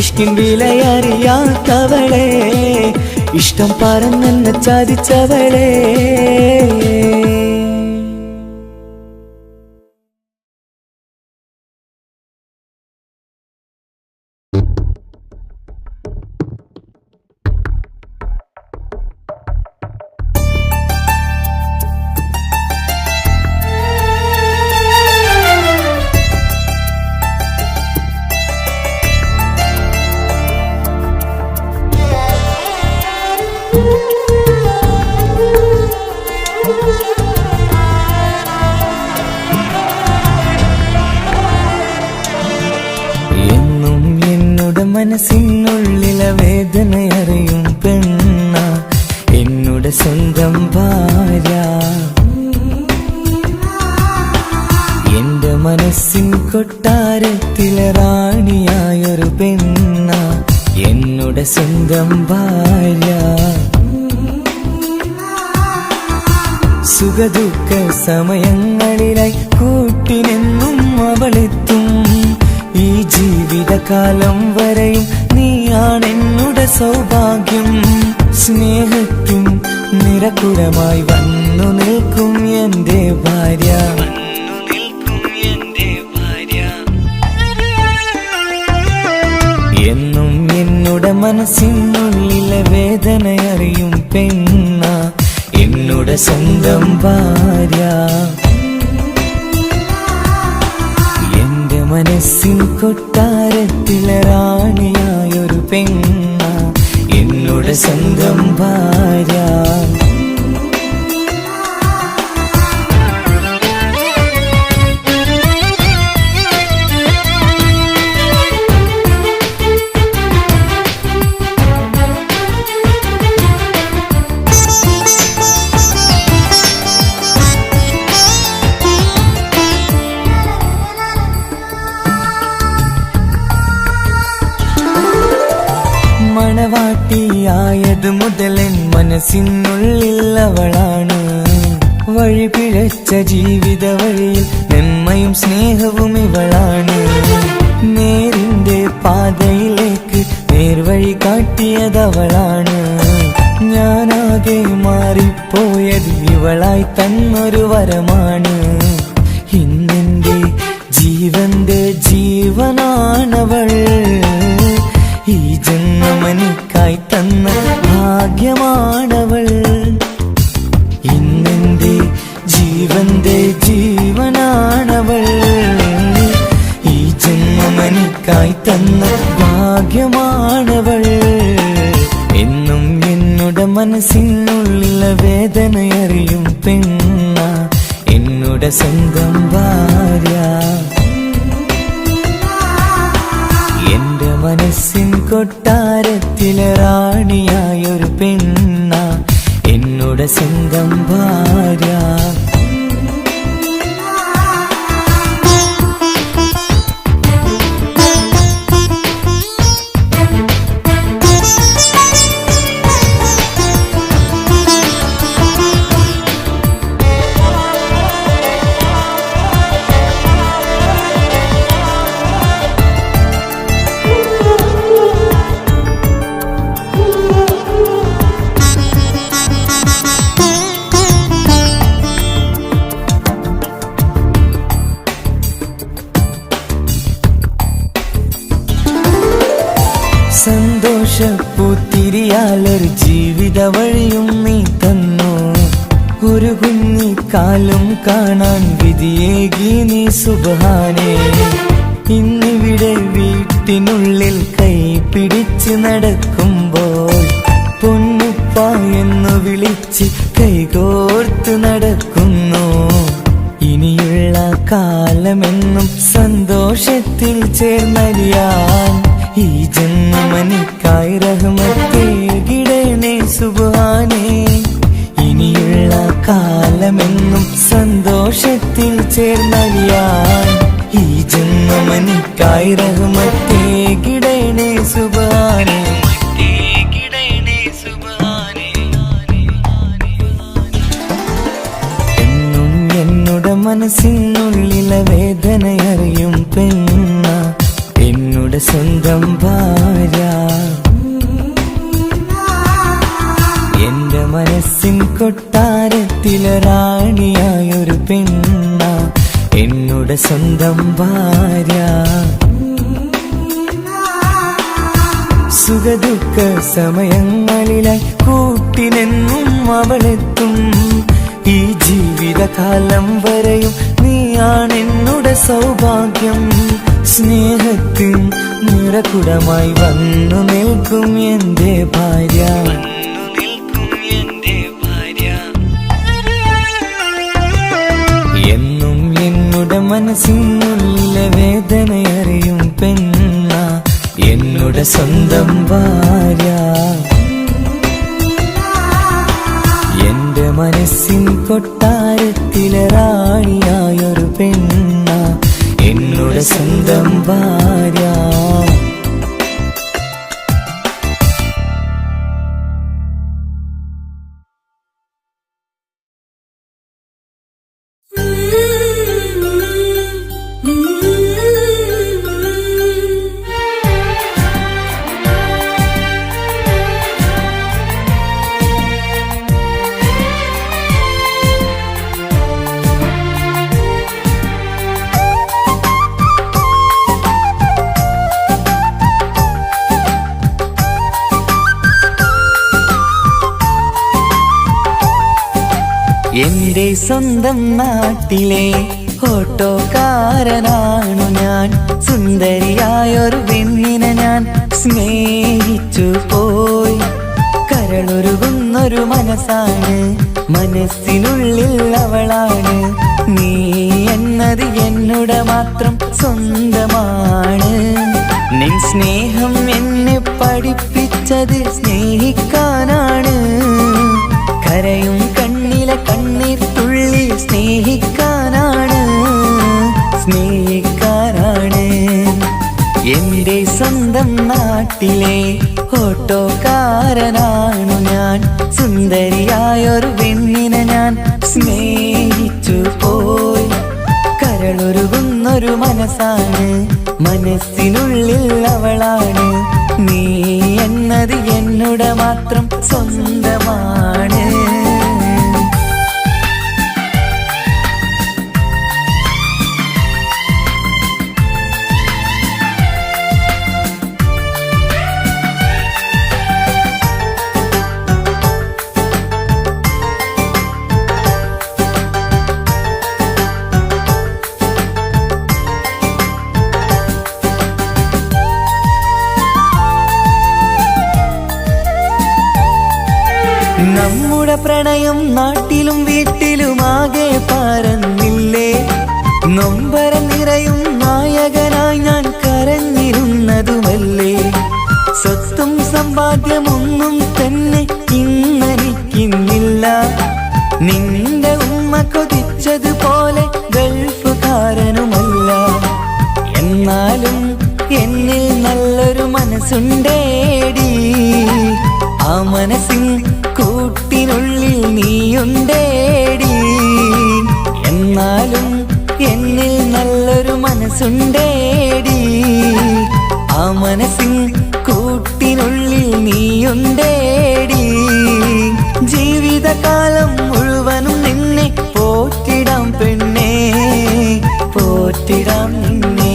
ഇഷ്കിൻ വിലയറിയാത്തവളെ, ഇഷ്ടം പറഞ്ഞെന്നെ ചതിച്ചവളെ. മനസ്സിനുള്ളിലെ വേദനയറിയും പെണ്ണ, എന്നുടെ സ്വന്തം ഭാര്യ. എന്റെ മനസ്സിൻ കൊട്ടാരത്തിലെ റാണിയായൊരു പെണ്ണ, എന്നുടെ സ്വന്തം ഭാര്യ. സുഖദുഃഖ സമയങ്ങളിലായി കൂട്ടിനെന്നും അവളെത്തും. ഈ ജീവിതകാലം വരെയും നീയാണെന്നുടെ സൗഭാഗ്യം. സ്നേഹത്തിൻ നിറകുടമായി വന്നു നിൽക്കും എന്റെ ഭാര്യ. എന്നും എന്നുടെ മനസ്സിനുള്ളിലെ വേദനയറിയും പെണ്ണ എന്നുടെ സ്വന്തം ഭാര്യ. എന്റെ മനസ്സിൻ കൊട്ടാരത്തിലെ റാണിയായൊരു പെണ്ണ എന്നുടെ സ്വന്തം ഭാര്യ. മണവാട്ടിയായത് മുതലൻ മനസ്സിനുള്ളിൽ അവളാണ്. വഴി പിഴച്ച ജീവിത വഴിയിൽ നന്മയും സ്നേഹവും ഇവളാണ്. നേരിന്റെ പാതയിലേക്ക് നേർവഴി കാട്ടിയതവളാണ്. ഞാനാകെ മാറിപ്പോയത് ഇവളായി തന്നൊരു വരമാണ്. ഇന്നെന്റെ ജീവന്റെ ജീവനാണവൾ. ഈ ജന്മമെനിക്കായി തന്ന ഭാഗ്യമാണവൾ. ഇന്നെന്റെ ജീവന്റെ ജീവനാണവൾ. ഈ ജന്മമെനിക്കായി തന്ന ഭാഗ്യമാണവൾ. എന്നും എന്നുടെ മനസ്സിനുള്ളിലെ വേദനയറിയും പെണ്ണ എന്നുടെ സ്വന്തം ഭാര്യ. എന്റെ മനസ്സിൻ കൊട്ടാരത്തിലെ റാണിയായൊരു പെണ്ണ എന്നുടെ സ്വന്തം ഭാര്യ. സന്തോഷപ്പൂത്തിരിയാലൊരു ജീവിത വഴിയും നീ തന്നു. ഒരു കുഞ്ഞിക്കാലും കാണാൻ വിധിയേകി നീ സുബ്ഹാനേ. ഇന്നിവിടെ വീട്ടിനുള്ളിൽ കൈ പിടിച്ച് നടക്കുമ്പോൾ പൊന്നുപ്പ എന്നു വിളിച്ച് കൈകോർത്ത് നടക്കുന്നു. ഇനിയുള്ള കാലമെന്നും സന്തോഷത്തിൽ ചേർന്നലിയാൻ ഈ ജന്മനിക്കായി റഹ്മത്തേകിടണേ സുബ്ഹാനേ. ഇനിയുള്ള കാലമെന്നും സന്തോഷത്തിൽ ചേർന്നലിയാൻ ഈ ജന്മനിക്കായി റഹ്മത്തേകിടണേ സുബ്ഹാനേ. എന്നും എന്നുടെ മനസ്സിനുള്ളിലെ വേദനയറിയും പെണ്ണ എന്നുടെ സ്വന്തം ഭാര്യ. എന്റെ മനസ്സിൻ കൊട്ടാരത്തിലെ റാണിയായൊരു പെണ്ണ എന്നുടെ സ്വന്തം ഭാര്യ. സുഖദുഃഖ സമയങ്ങളിലായി കൂട്ടിനെന്നും അവളെത്തും. ഈ ജീവിതകാലം വരെയും നീയാണെന്നുടെ സൗഭാഗ്യം. സ്നേഹത്തിൻ നിറകുടമായി വന്നു നിൽക്കും എന്റെ ഭാര്യ. എന്നും എന്നുടെ മനസ്സിനുള്ളിലെ വേദനയറിയും പെണ്ണ എന്നുടെ സ്വന്തം ഭാര്യ. എന്റെ മനസ്സിൻ കൊട്ടാരത്തിലെ റാണിയായൊരു പെണ്ണ എന്നുടെ സ്വന്തം ഭാര്യ. എന്റെ സ്വന്തം നാട്ടിലെ ഓട്ടോക്കാരനാണു ഞാൻ. സുന്ദരിയായൊരു പെണ്ണിനെ ഞാൻ സ്നേഹിച്ചു പോയി. കരളൊരുകുന്നൊരു മനസ്സാണ്, മനസ്സിനുള്ളിൽ അവളാണ്. നീ എന്നത് എന്നുടെ മാത്രം സ്വന്തമാണ്. നിൻ സ്നേഹം എന്നെ പഠിപ്പിച്ചത് സ്നേഹിക്കാനാണ്. കരയും കണ്ണിലെ കണ്ണീർ തുള്ളി സ്നേഹിക്കാനാണ്, സ്നേഹിക്കാനാണ്. എന്റെ സ്വന്തം നാട്ടിലെ ഓട്ടോക്കാരനാണു ഞാൻ. സുന്ദരിയായൊരു പെണ്ണിനെ ഞാൻ സ്നേഹിച്ചു പോയി. കരളൊരുകുന്നൊരു മനസ്സാണ്, മനസ്സിനുള്ളിൽ അവളാണ്. നീ എന്നത് എന്നുടെ മാത്രം സ്വന്തമാണ്. നമ്മുടെ പ്രണയം നാട്ടിലും വീട്ടിലുമാകെ പരന്നില്ലേ. നൊമ്പരം നിറയും നായകനായി ഞാൻ കരഞ്ഞിരുന്നതുമല്ലേ. സ്വത്തും സമ്പാദ്യമൊന്നും തന്നെ ഇന്നെനിക്കിന്നില്ല. നിന്റെ ഉമ്മ കൊതിച്ചതുപോലെ ഗൾഫുകാരനുമല്ല. എന്നാലും എന്നിൽ നല്ലൊരു മനസ്സുണ്ടേടി. ആ മനസ്സിൻ കൂട്ടിനുള്ളിൽ നീയുണ്ടേടി. എന്നാലും എന്നിൽ നല്ലൊരു മനസ്സുണ്ടേടി. ആ മനസ്സിൻ കൂട്ടിനുള്ളിൽ നീയുണ്ടേടി. ജീവിതകാലം മുഴുവനും നിന്നെ പോറ്റിടാം പെണ്ണേ, പോറ്റിടാം നിന്നെ.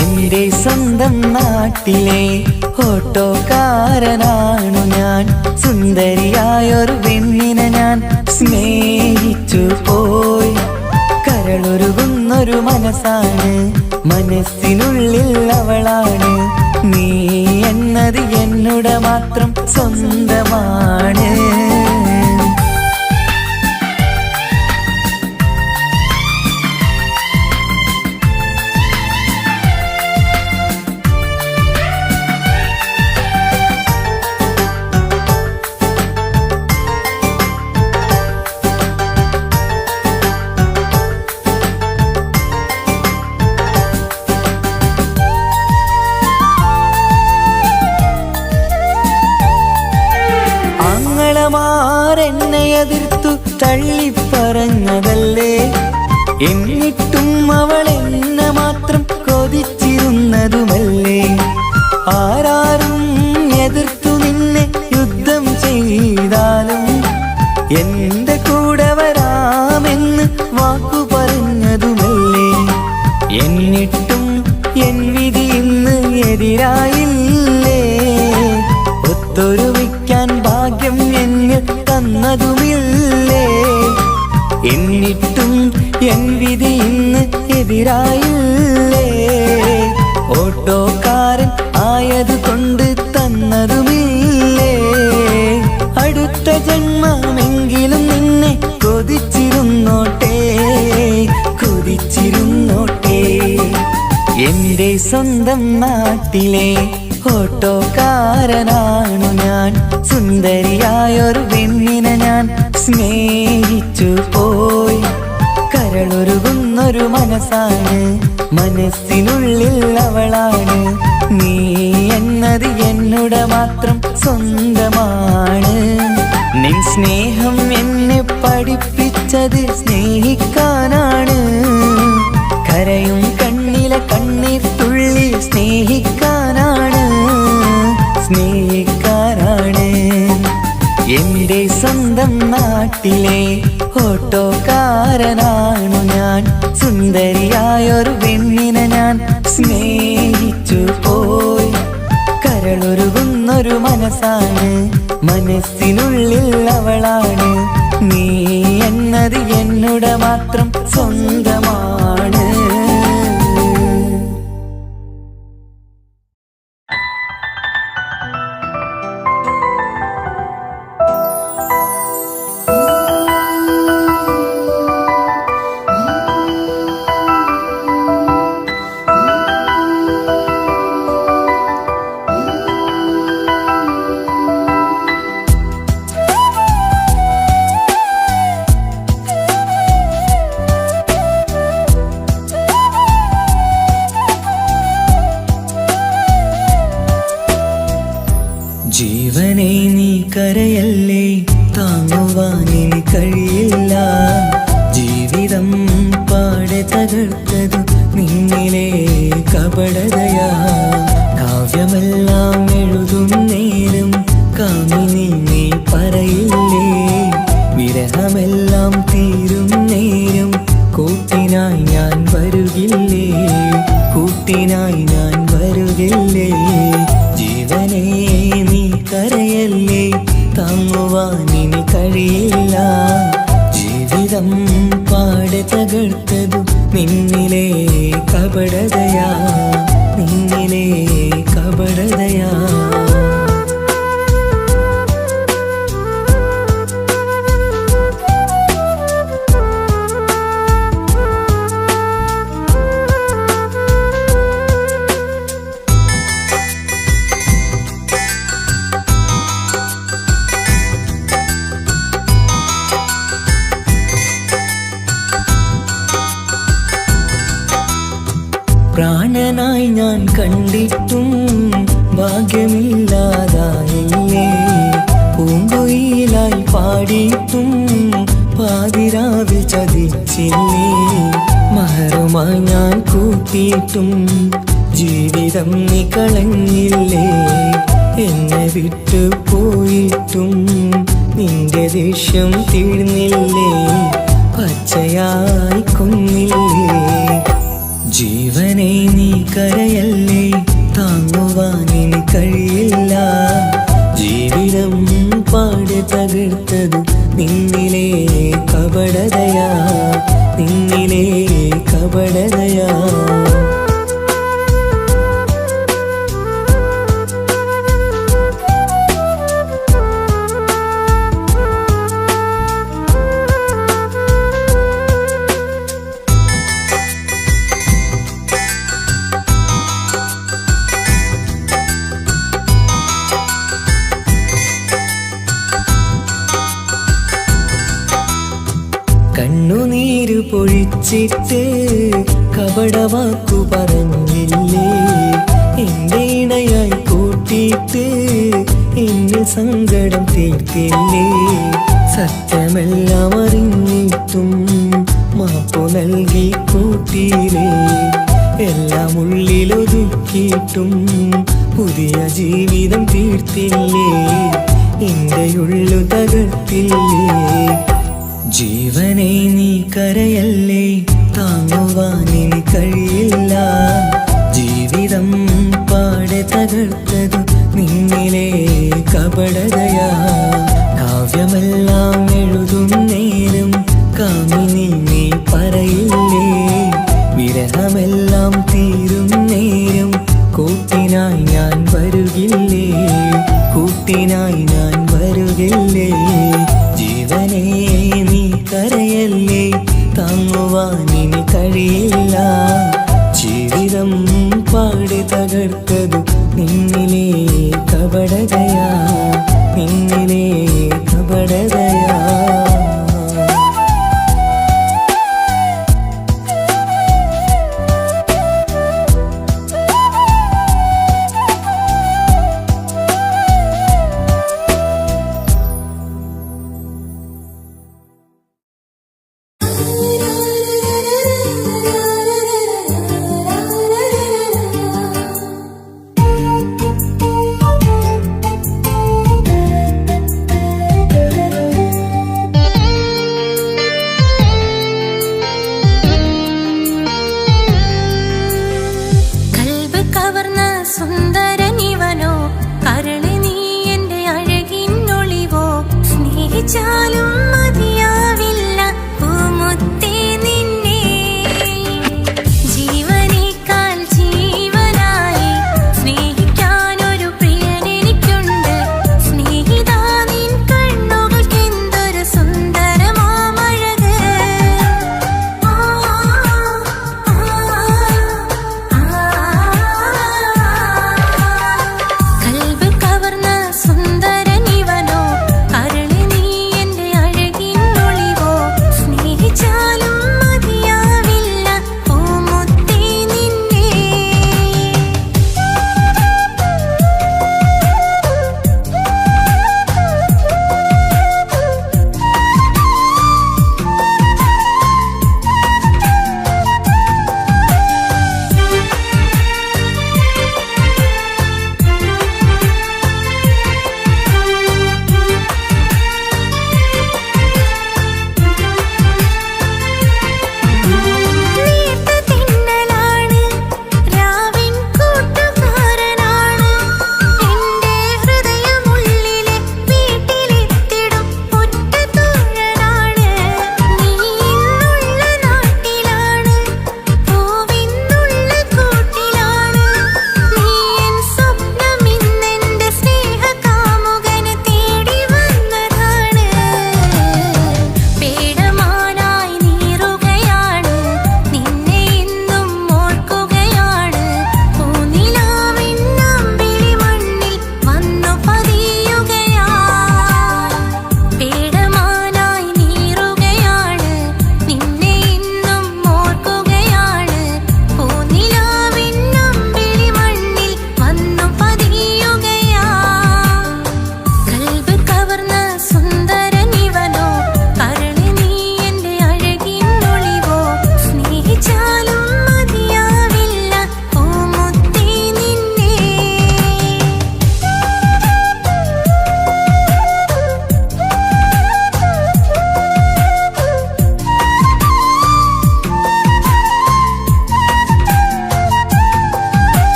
എന്റെ സ്വന്തം നാട്ടിലെ ഓട്ടോക്കാരനാണു ഞാൻ. സുന്ദരിയായൊരു പെണ്ണിനെ ഞാൻ സ്നേഹിച്ചു പോയി. കരളൊരുകുന്നൊരു മനസ്സാണ്, മനസ്സിനുള്ളിൽ അവളാണ്. നീ എന്നത് എന്നുടെ മാത്രം സ്വന്തമാണ്. എന്നെ എതിർത്തു തള്ളിപ്പറഞ്ഞതല്ലേ. എന്നിട്ടും അവൾ എന്നെ മാത്രം കൊതിച്ചിരുന്നതുമല്ലേ. ആരാരും എതിർത്തു നിന്നെ യുദ്ധം ചെയ്താലും എന്റെ കൂടെ വരാമെന്ന് വാക്കു പറഞ്ഞതുമല്ലേ. എന്നിട്ടും എൻ വിധി ഇന്ന് എതിരായില്ലേ. ഒത്തൊരുമിക്കാൻ ഭാഗ്യം എന്നിൽ തന്നതുമില്ലേ. എന്നിട്ടും എൻ വിധി ഇന്ന് എതിരായില്ലേ. ഓട്ടോക്കാരൻ ആയതുകൊണ്ട് തന്നതുമില്ലേ. അടുത്ത ജന്മമെങ്കിലും നിന്നെ കൊതിച്ചിരുന്നോട്ടെ, കൊതിച്ചിരുന്നോട്ടെ. എന്റെ സ്വന്തം നാട്ടിലെ ഓട്ടോക്കാരനാണു ഞാൻ. സുന്ദരിയായൊരു പെണ്ണിനെ ഞാൻ സ്നേഹിച്ചു പോയി. കരളൊരുകുന്നൊരു മനസ്സാണ്, മനസ്സിനുള്ളിൽ അവളാണ്. നീ എന്നത് എന്നുടെ മാത്രം സ്വന്തമാണ്. നിൻ സ്നേഹം എന്നെ പഠിപ്പിച്ചത് സ്നേഹിക്കാനാണ്. കരയും കണ്ണിലെ കണ്ണീർ തുള്ളി സ്നേഹിക്കാനാണ്, സ്നേഹിക്കാനാണ്. എന്റെ സ്വന്തം നാട്ടിലെ ഓട്ടോക്കാരനാണു ഞാൻ. സുന്ദരിയായൊരു പെണ്ണിനെ ഞാൻ സ്നേഹിച്ചു പോയി. കരളൊരുകുന്നൊരു മനസ്സാണ്, മനസ്സിനുള്ളിൽ അവളാണ്. നീ അത് എന്നോട് മാത്രം സ്വന്തമാണ്. ജീവനെ നീ കരയല്ലേ, താങ്ങുവാനിനി കഴിയില്ല. ജീവിതം പാടെ തകർത്തതു നിന്നിലെ കപടതയാ. കാവ്യമെല്ലാം എഴുതും നേരം കാമിനി നീ പറയില്ലേ. വിരഹമെല്ലാം തീരും നേരം കൂട്ടിനായി ഞാൻ വരുകില്ലേ, കൂട്ടിനായി ഞാൻ വരുകില്ലേ. ജീവനെ നീ കരയല്ലേ, താങ്ങുവാനിനി കഴിയില്ല. ജീവിതം പാടെ തകർത്തതു നിന്നിലെ കപടതയാ, നിന്നിലെ കപടതയാ. പ്രാണനായി ഞാൻ കണ്ടിട്ടും ഭാഗ്യമില്ലാതായില്ലേ. പൂങ്കുയിലായി പാടിയിട്ടും പാതിരാവിൽ ചതിച്ചില്ലേ. മഹറുമായി ഞാൻ കൂട്ടിയിട്ടും ജീവിതം നീ കളഞ്ഞില്ലേ. എന്നെ വിട്ടു പോയിട്ടും നിന്റെ ദേഷ്യം തീർന്നില്ലേ, പച്ചയായി കൊന്നില്ലേ. ജീവനെ നീ കരയല്ലേ, താങ്ങുവാനിനി കഴിയില്ല. ജീവിതം പാടെ തകർത്തതു നിന്നിലെ കപടതയാ, നിന്നിലെ കപടതയാ. കണ്ണുനീര് പൊഴിച്ചിട്ട് കപടവാക്കു പറഞ്ഞില്ലേ. എന്റെ ഇണയായി കൂട്ടിയിട്ട് എന്നിൽ സങ്കടം തീർത്തില്ലേ. സത്യമെല്ലാം അറിഞ്ഞിട്ടും മാപ്പു നൽകി കൂട്ടിയില്ലേ. എല്ലാം ഉള്ളിലൊതുക്കിയിട്ടും പുതിയ ജീവിതം തീർത്തില്ലേ. എന്റെ ഉള്ളു തകർത്തില്ലേ. ജീവനെ നീ കരയല്ലേ, താങ്ങുവാനിനി കഴിയില്ല. ജീവിതം പാടെ തകർത്തതു നിന്നിലെ കപടതയാ. കാവ്യമെല്ലാം എഴുതും നേരം കാമിനി നീ പറയില്ലേ. വിരഹമെല്ലാം തീരും നേരം കൂട്ടിനായി ഞാൻ വരുകില്ലേ, കൂട്ടിനായി ഞാൻ വരുകില്ലേ. ജീവനെ നീ കരയല്ലേ, താങ്ങുവാനിനി കഴിയില്ല. ജീവിതം പാടെ തകർത്തതു നിന്നിലെ കപടതയാ, നിന്നിലെ കപടതയാ.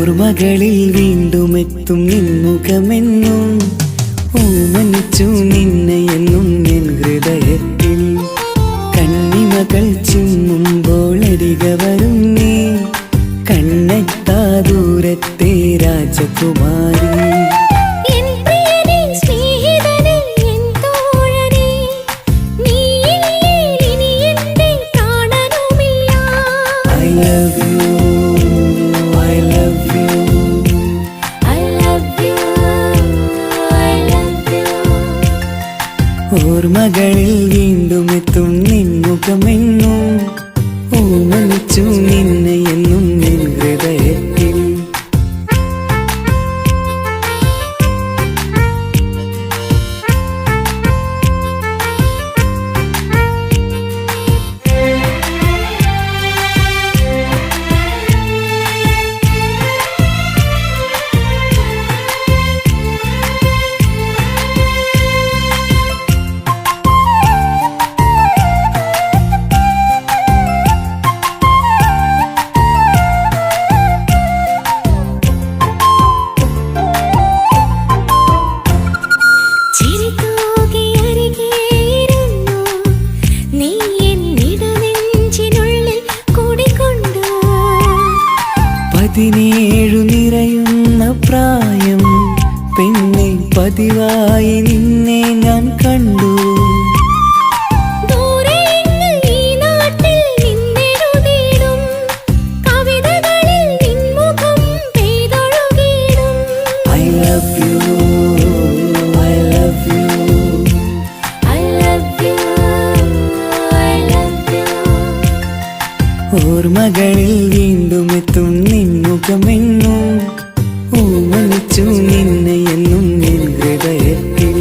ഓർമ്മകളിൽ വീണ്ടും എത്തും നിൻമുഖമെന്നും ഓമനിച്ചു നിന്നെ എന്നും എൻ ഹൃദയത്തിൽ കണ്ണിമകൾ ചിമ്മുമ്പോൾ അരികെ വരും നീ കണ്ണെത്താ ദൂരത്തെ രാജകുമാരി ഓർമ്മകളിൽ വീണ്ടും എത്തും നിൻമുഖമെന്നും ഓമനിച്ചു നിന്നെ എന്നും എൻ ഹൃദയത്തിൽ പതിനേഴു നിറയുന്ന പ്രായം പെണ്ണെ പതിവായി നിന്നെ ഞാൻ കണ്ടു I love you, I love you, I love you, I love you. ഓർമ്മകളിൽ വീണ്ടും എത്തും നിൻമുഖമെന്നും ഓമനിച്ചു നിന്നെ എന്നും എൻ ഹൃദയത്തിൽ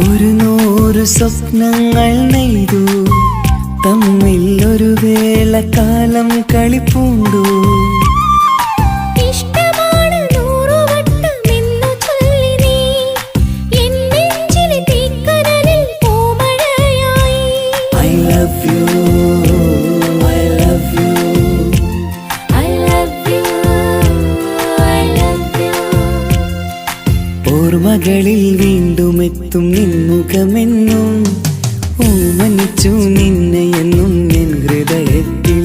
ഒരു നൂറ് സ്വപ്നങ്ങൾ നെയ്തു തമ്മിൽ ഒരു വേള കാലം കളിപ്പൂണ്ടു I love you, I love you, I love you, I love you. ഓർമ്മകളിൽ വീണ്ടും എത്തും നിൻമുഖമെന്നും ഓമനിച്ചു നിന്നെ എന്നും എൻ ഹൃദയത്തിൽ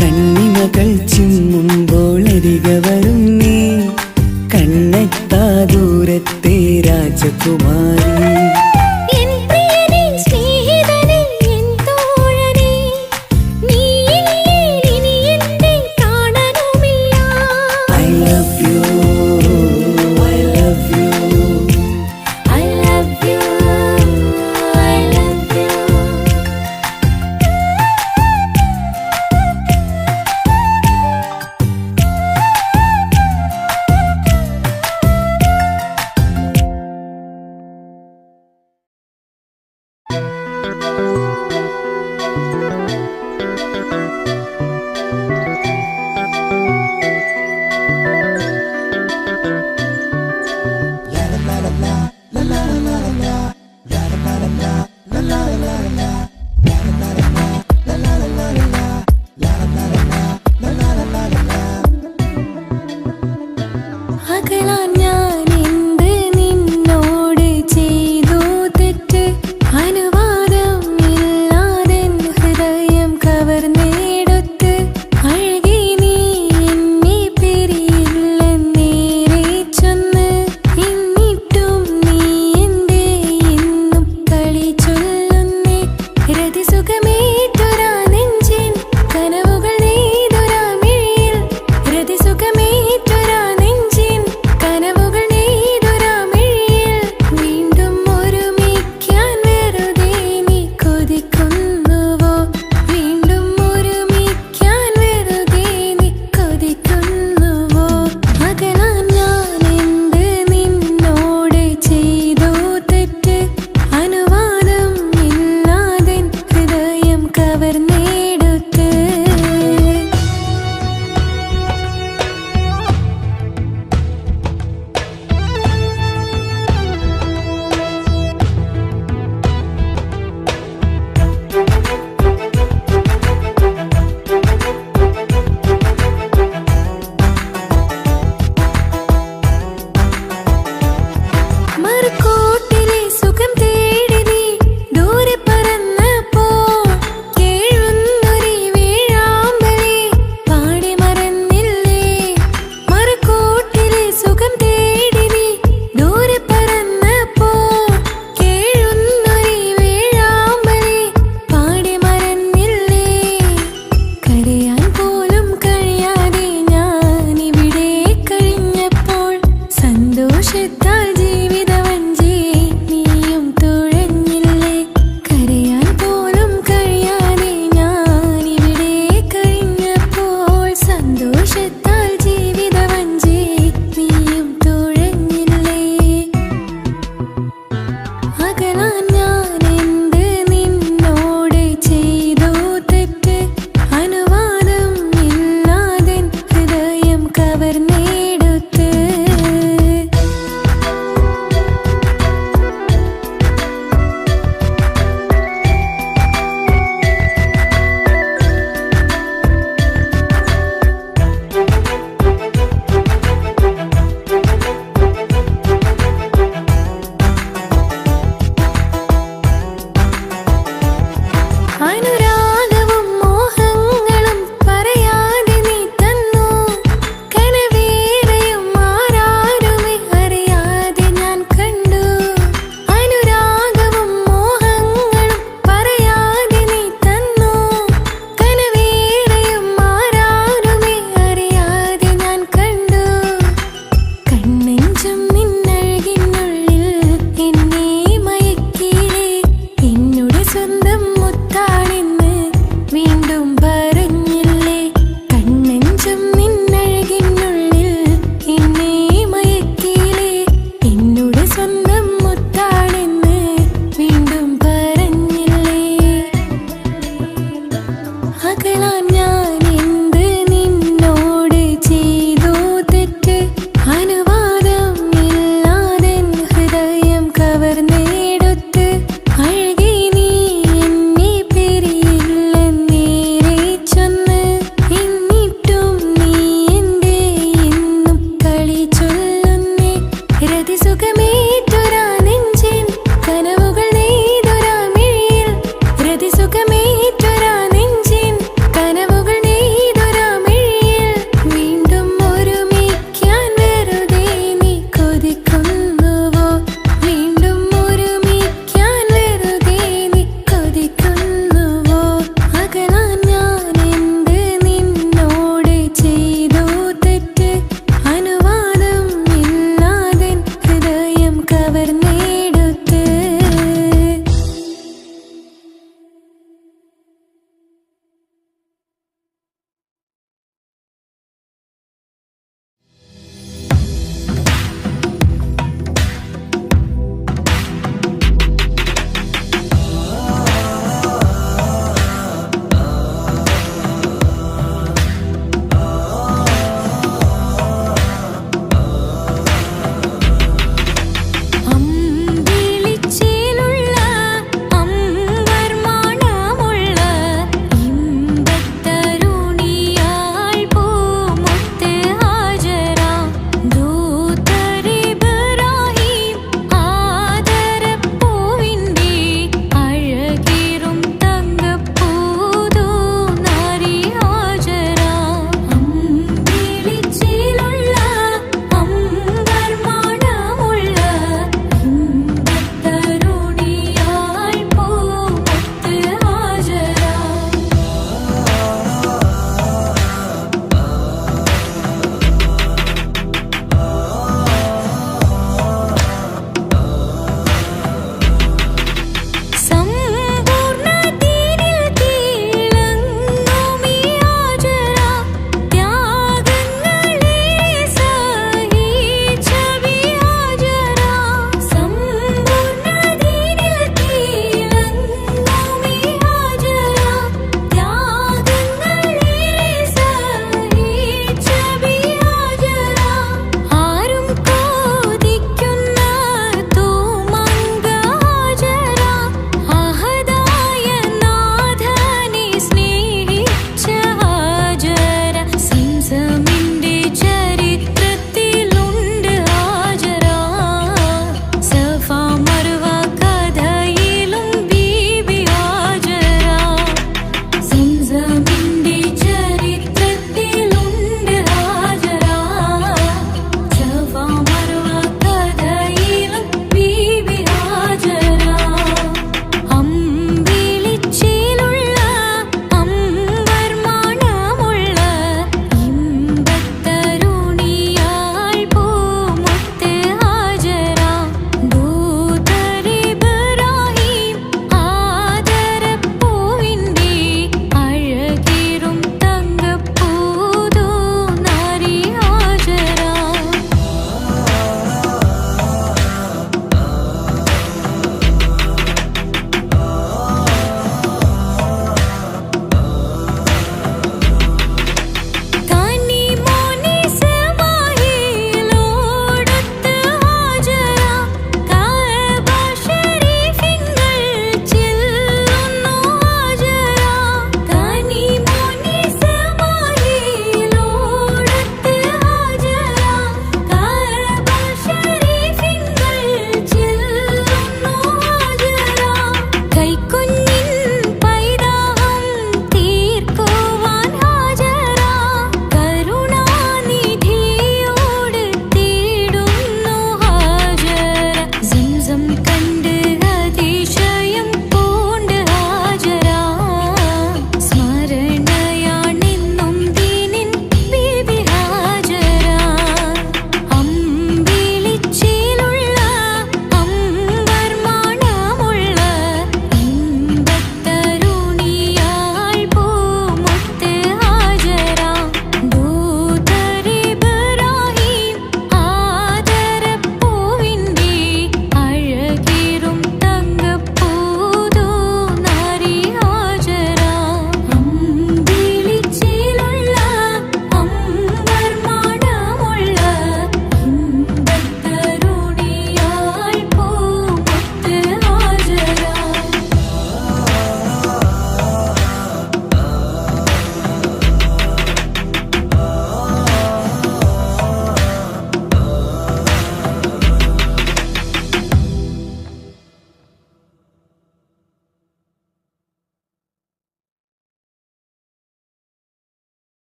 കണ്ണിമകൾ ചിമ്മുമ്പോൾ അരികെ വരും നീ കണ്ണെത്താ ദൂരത്തെ രാജകുമാരി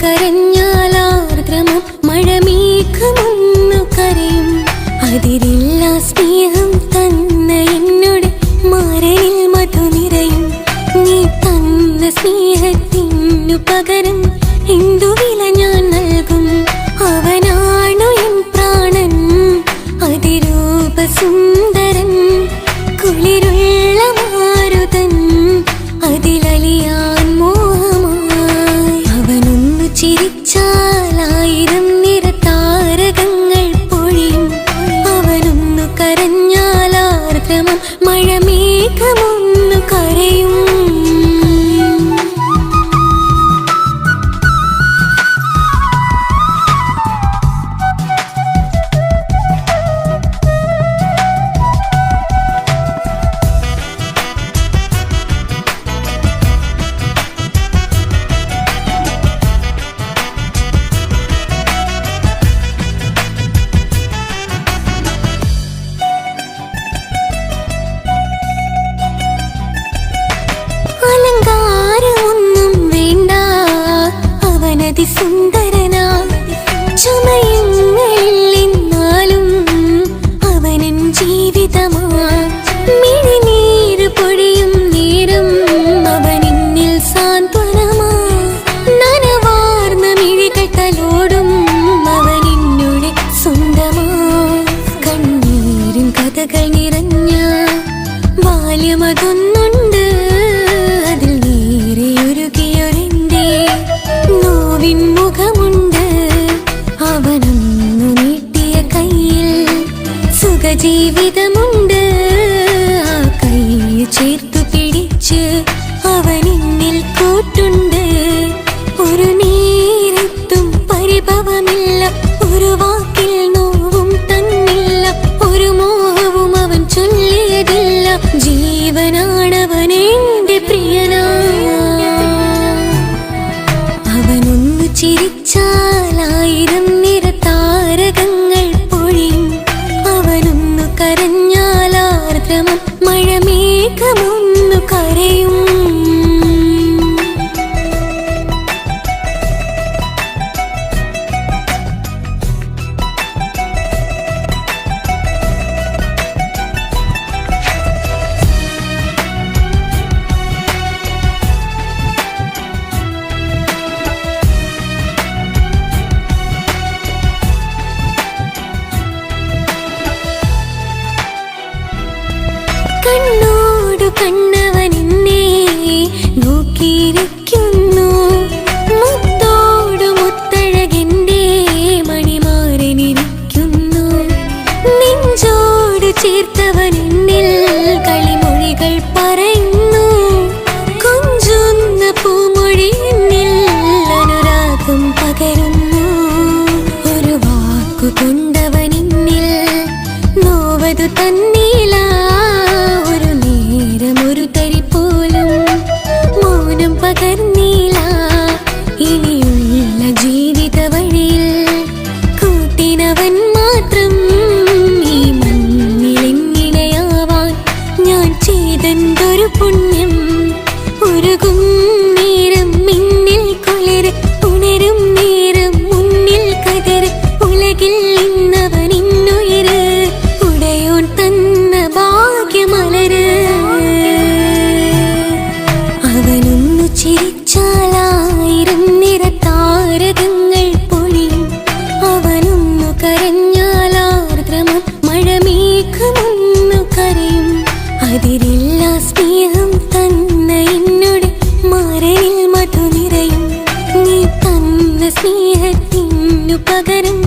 കരഞ്ഞാലാർദ്രമം മഴമേഘമൊന്നു കരയും. അതിരില്ല സ്നേഹം തന്ന എന്നോട് മാരനിൽ മധു നിറയും. നീ തന്ന സ്നേഹത്തിനു പകരം എന്തു വില ഞാൻ നൽകും? അവനാണു എൻ പ്രാണൻ, അതിരൂപസുന്ദരൻ, കുളിരുള്ള മാരുതൻ, അതിലലിയാൻ മോഹമായി. അവനൊന്നു ചിരിച്ചാലായിരം നിറതാരകങ്ങൾ പൊഴിയും. അവനൊന്നു കരഞ്ഞാലാർദ്രമം മഴമേഘമൊന്നു കരയും. അലങ്കാരമൊന്നും വേണ്ട, അവനതി സുന്ദരനാ. ചുമയുന്നാലും അവനൻ ജീവിതമാ. മിഴിനീര് പൊഴിയും നേരം അവനെന്നിൽ സാന്ത്വനമാ. നനവാർന്ന മിഴികൾ തലോടും അവനെന്നുടെ സ്വന്തമാ. കണ്ണീരിൻ കഥകൾ നിറഞ്ഞ ബാല്യമതൊന്നുണ്ട്, അതിൽ നീരെയൊരുകിയൊരെന്റെ നോവിൻ മുഖമുണ്ട്. അവനൊന്നു നീട്ടിയ കയ്യിൽ സുഖജീവിതമുണ്ട്. ആ കൈ ചേർത്തു പിടിച്ച് അവനെന്നിൽ കൂട്ടുണ്ട്. ഒരു നേരത്തും പരിഭവമില്ല, ഒരു വാക്കിൽ നോവും തന്നില്ല, ഒരു മോഹവും അവൻ ചൊല്ലിയതില്ല. ജീവനാണവനെന്റെ പ്രിയനാ. അവനൊന്നു ചിരിച്ചാലായിരം നിറതാരകങ്ങൾ പൊഴിയും. അവനൊന്നു കരഞ്ഞാലാർദ്രമം മഴമേഘമൊന്നു കരയും. കണ്ണോടു കണ്ണവനെന്നെ നോക്കിയിരിക്കുന്നു. മുത്തോടു മുത്തഴകെന്റെ മണിമാരനിരിക്കുന്നു. നെഞ്ചോട് ചേർത്തവനെന്നിൽ കളിമൊഴികൾ പറയുന്നു. കൊഞ്ചുന്ന പൂമൊഴി എന്നിൽ അനുരാഗം പകരുന്നു. ഒരു വാക്കു കൊണ്ടവനെന്നിൽ നോവതു തന്നീല. ഒരു നേരമൊരു തരി പോലും മൗനം പകർന്നീല. ഇനിയുള്ള ജീവിത വഴിയിൽ കൂട്ടിനവൻ മാത്രം. ഈ മണ്ണിലെങ്ങിനെയാവാൻ ഞാൻ ചെയ്തെന്തൊരു പുണ്യം. ഉരുകും നേരം മിന്നിൽ കുളിര്, ഉണരും നേരം മുന്നിൽ കതിര്. ഉലകിൽ ഇന്നവൻ ഇന്നുയിര്, ഉടയോൻ തന്ന ഭാഗ്യമലര്. അവനൊന്നു ചിരിച്ചാലായിരം നിറതാരകങ്ങൾ പൊഴിയും. അവനൊന്നു കരഞ്ഞാലാർദ്രമം മഴമേഘമൊന്നു കരയും. അതിരില്ല സ്നേഹം തന്ന എന്നോട് മാരനിൽ മധു നിറയും. നീ തന്ന സ്നേഹത്തിനു പകരം